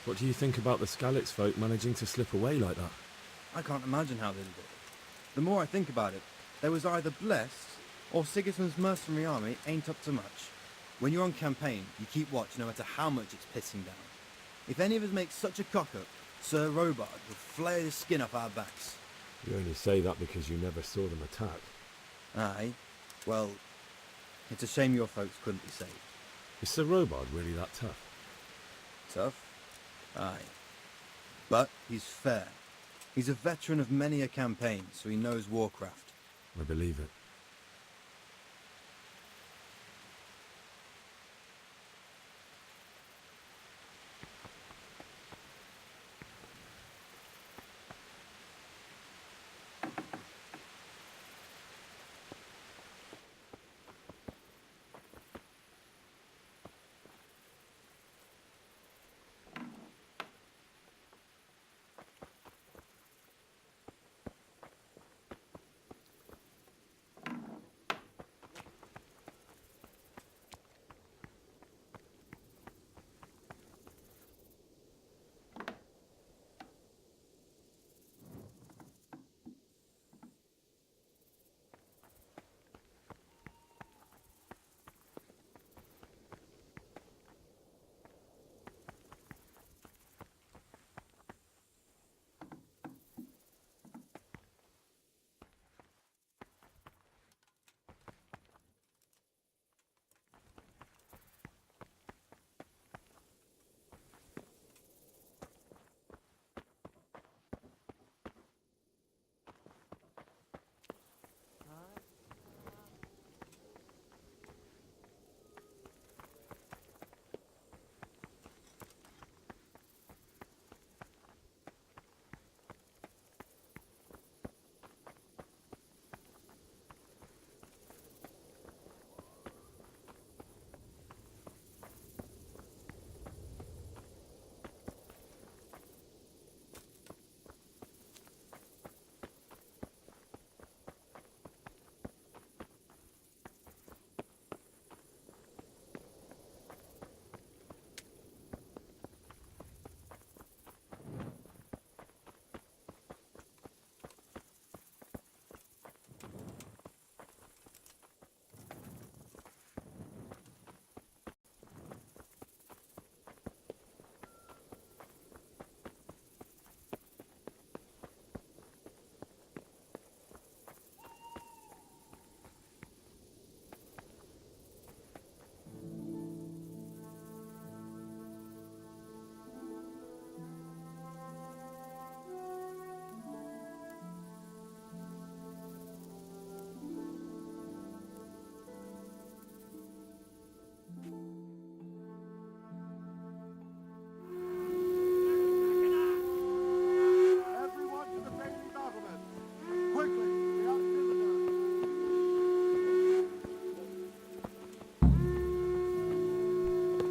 What do you think about the Skalitz folk managing to slip away like that? I can't imagine how they did it. The more I think about it, they was either blessed, or Sigismund's mercenary army ain't up to much. When you're on campaign, you keep watch no matter how much it's pissing down. If any of us make such a cock-up, Sir Robard will flare the skin off our backs. You only say that because you never saw them attack. Aye. Well, it's a shame your folks couldn't be saved. Is Sir Robard really that tough? Tough? Aye. But he's fair. He's a veteran of many a campaign, so he knows warcraft. I believe it.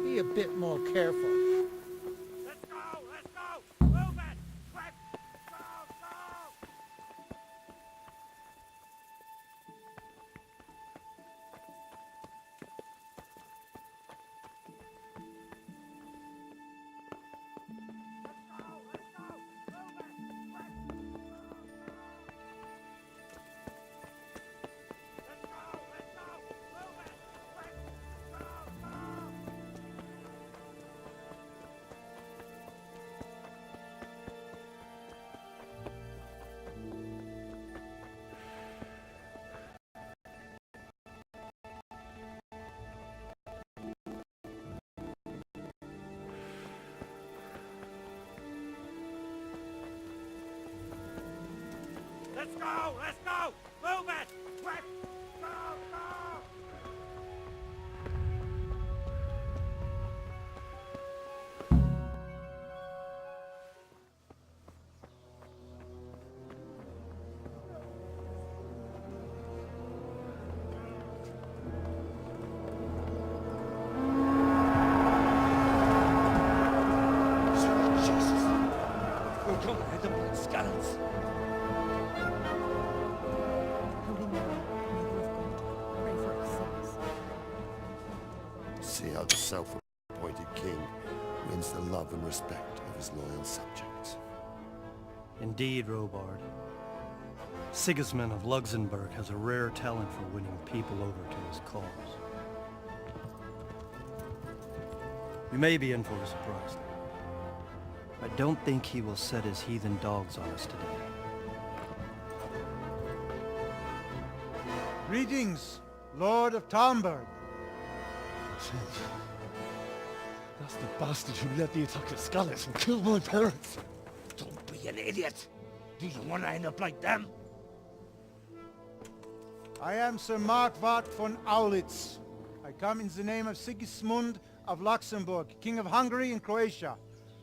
Be a bit more careful. Let's go! Let's go! Move it! Quick! Go! Go! Let's go! Let's go! Move it! Quick! Go! Go! We're coming at the Skalitz. see how the self-appointed king wins the love and respect of his loyal subjects. Indeed, Robard. Sigismund of Luxembourg has a rare talent for winning people over to his cause. You may be in for a surprise, though. I don't think he will set his heathen dogs on us today. Greetings, Lord of Talmberg. That's the bastard who led the attack at Scarlet and killed my parents. Don't be an idiot. Do you want to end up like them? I am Sir Markwart von Aulitz. I come in the name of Sigismund of Luxembourg, King of Hungary and Croatia,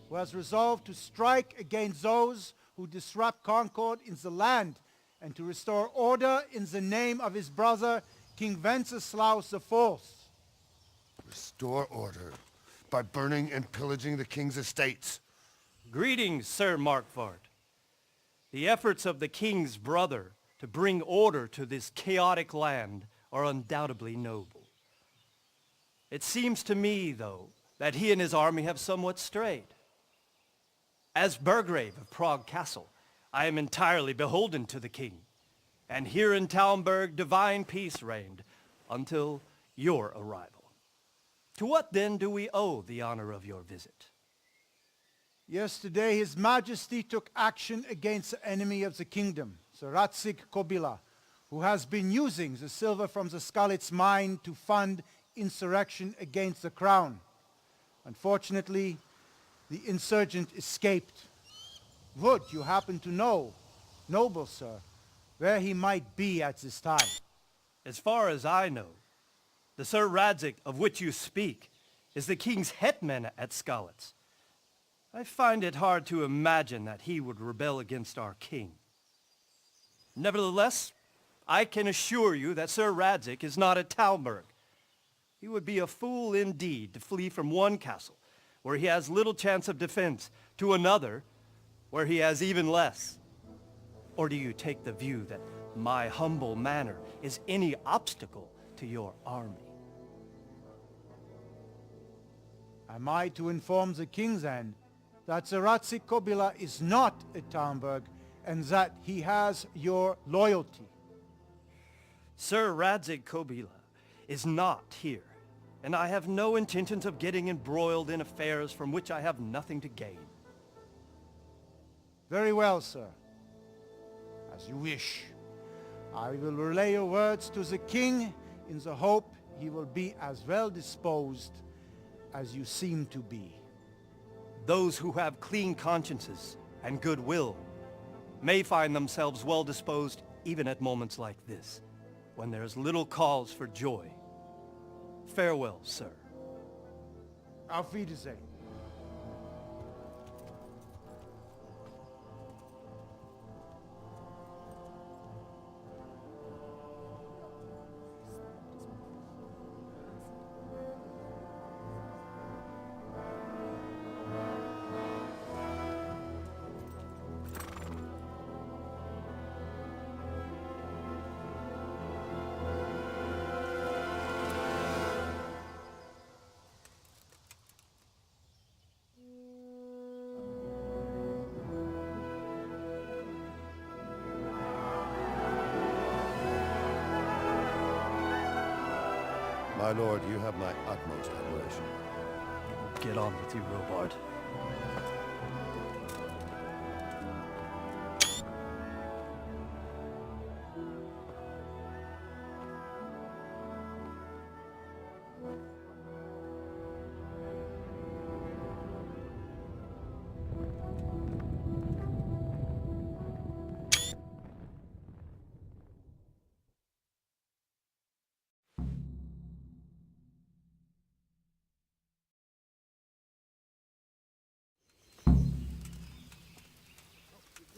who has resolved to strike against those who disrupt concord in the land and to restore order in the name of his brother, King Wenceslaus IV. Restore order by burning and pillaging the king's estates. Greetings, Sir Markwart. The efforts of the king's brother to bring order to this chaotic land are undoubtedly noble. It seems to me, though, that he and his army have somewhat strayed. As Burgrave of Prague Castle, I am entirely beholden to the king, and here in Talmberg divine peace reigned until your arrival. To what then do we owe the honor of your visit? Yesterday His Majesty took action against the enemy of the kingdom, Sir Radzig Kobyla, who has been using the silver from the Skalitz mine to fund insurrection against the crown. Unfortunately, the insurgent escaped. Would you happen to know, noble sir, where he might be at this time? As far as I know, the Sir Radzig of which you speak is the king's hetman at Skalitz. I find it hard to imagine that he would rebel against our king. Nevertheless, I can assure you that Sir Radzig is not at Talmberg. He would be a fool indeed to flee from one castle, where he has little chance of defense, to another, where he has even less. Or do you take the view that my humble manner is any obstacle to your army? Am I to inform the king then that Sir Radzig Kobyla is not at Talmberg and that he has your loyalty? Sir Radzig Kobyla is not here, and I have no intentions of getting embroiled in affairs from which I have nothing to gain. Very well, sir. As you wish. I will relay your words to the king in the hope he will be as well disposed as you seem to be. Those who have clean consciences and goodwill may find themselves well disposed even at moments like this, when there is little cause for joy. Farewell, sir. Auf Wiedersehen. My lord, you have my utmost admiration. Get on with you, Robard.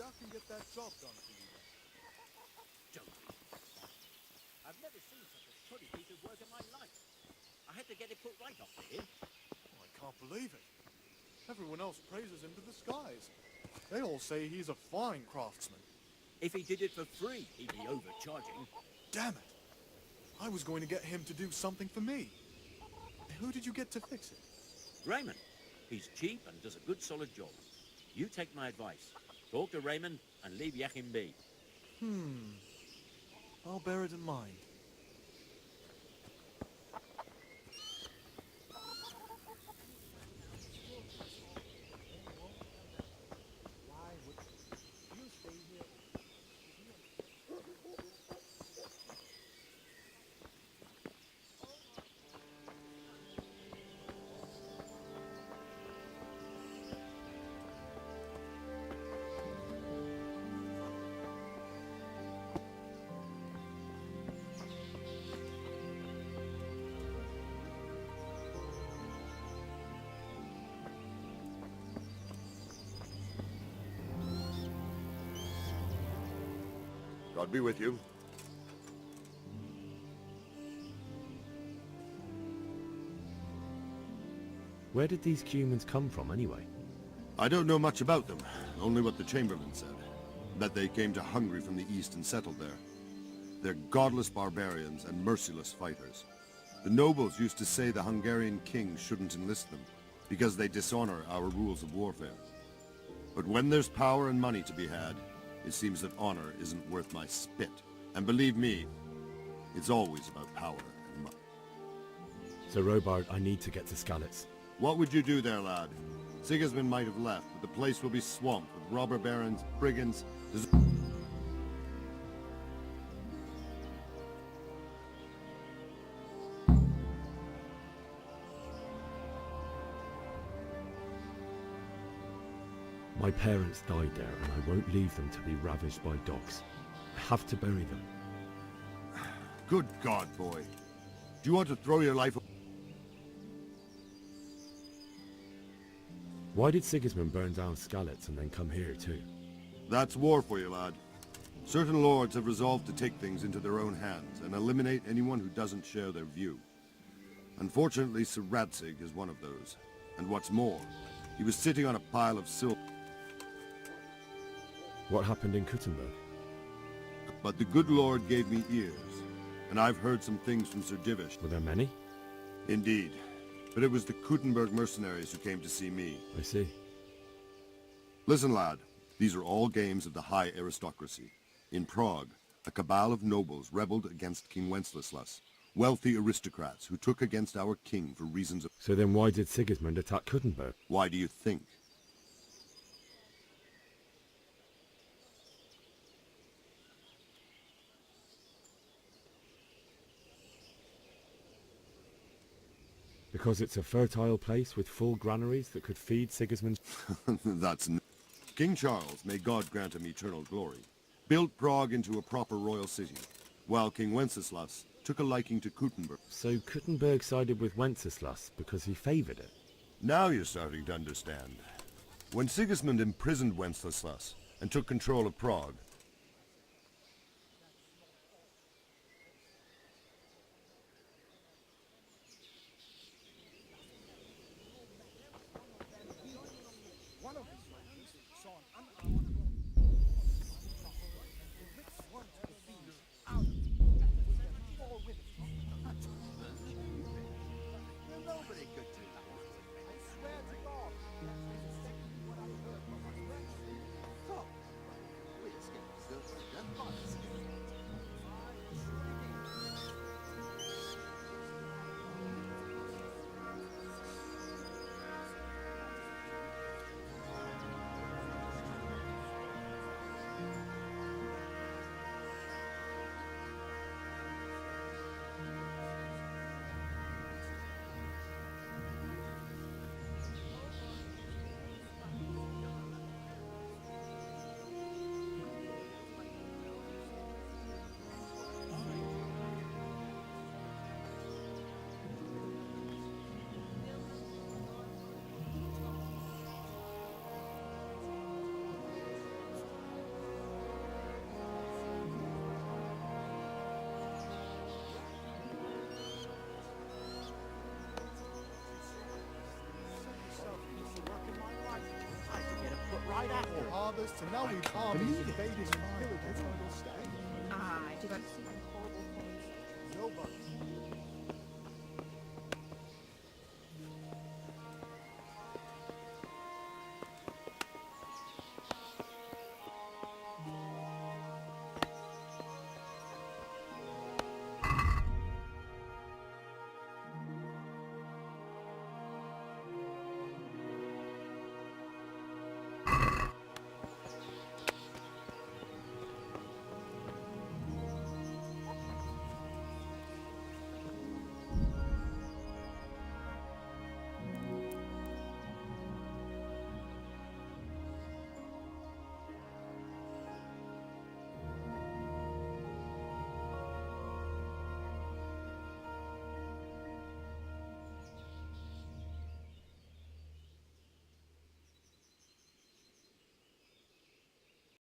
I can get that job done for you. Joke. I've never seen such a shoddy piece of work in my life. I had to get it put right off to him. Oh, I can't believe it. Everyone else praises him to the skies. They all say he's a fine craftsman. If he did it for free, he'd be overcharging. Damn it. I was going to get him to do something for me. who did you get to fix it? Raymond. He's cheap and does a good solid job. You take my advice. Talk to Raymond and leave Yachim be. I'll bear it in mind. God be with you. Where did these humans come from, anyway? I don't know much about them, only what the Chamberlain said. That they came to Hungary from the east and settled there. They're godless barbarians and merciless fighters. The nobles used to say the Hungarian king shouldn't enlist them, because they dishonor our rules of warfare. But when there's power and money to be had, it seems that honor isn't worth my spit. And believe me, it's always about power and money. So, Robard, I need to get to Skalitz. What would you do there, lad? Sigismund might have left, but the place will be swamped with robber barons, brigands, My parents died there, and I won't leave them to be ravaged by dogs. I have to bury them. Good God, boy. Do you want to throw your life... Why did Sigismund burn down Skalitz and then come here too? That's war for you, lad. Certain lords have resolved to take things into their own hands and eliminate anyone who doesn't share their view. Unfortunately, Sir Radzig is one of those. And what's more, he was sitting on a pile of silver. What happened in Kuttenberg? But the good Lord gave me ears, and I've heard some things from Sir Divish. Were there many? Indeed. But it was the Kuttenberg mercenaries who came to see me. I see. Listen, lad. These are all games of the high aristocracy. In Prague, a cabal of nobles rebelled against King Wenceslas, wealthy aristocrats who took against our king for reasons of... So then why did Sigismund attack Kuttenberg? Why do you think? Because it's a fertile place with full granaries that could feed Sigismund? That's King Charles, may God grant him eternal glory, built Prague into a proper royal city, while King Wenceslas took a liking to Kuttenberg. So Kuttenberg sided with Wenceslas because he favored it? Now you're starting to understand. When Sigismund imprisoned Wenceslas and took control of Prague, right after harvest, and now we've harvested invaded and pillaged. Did you see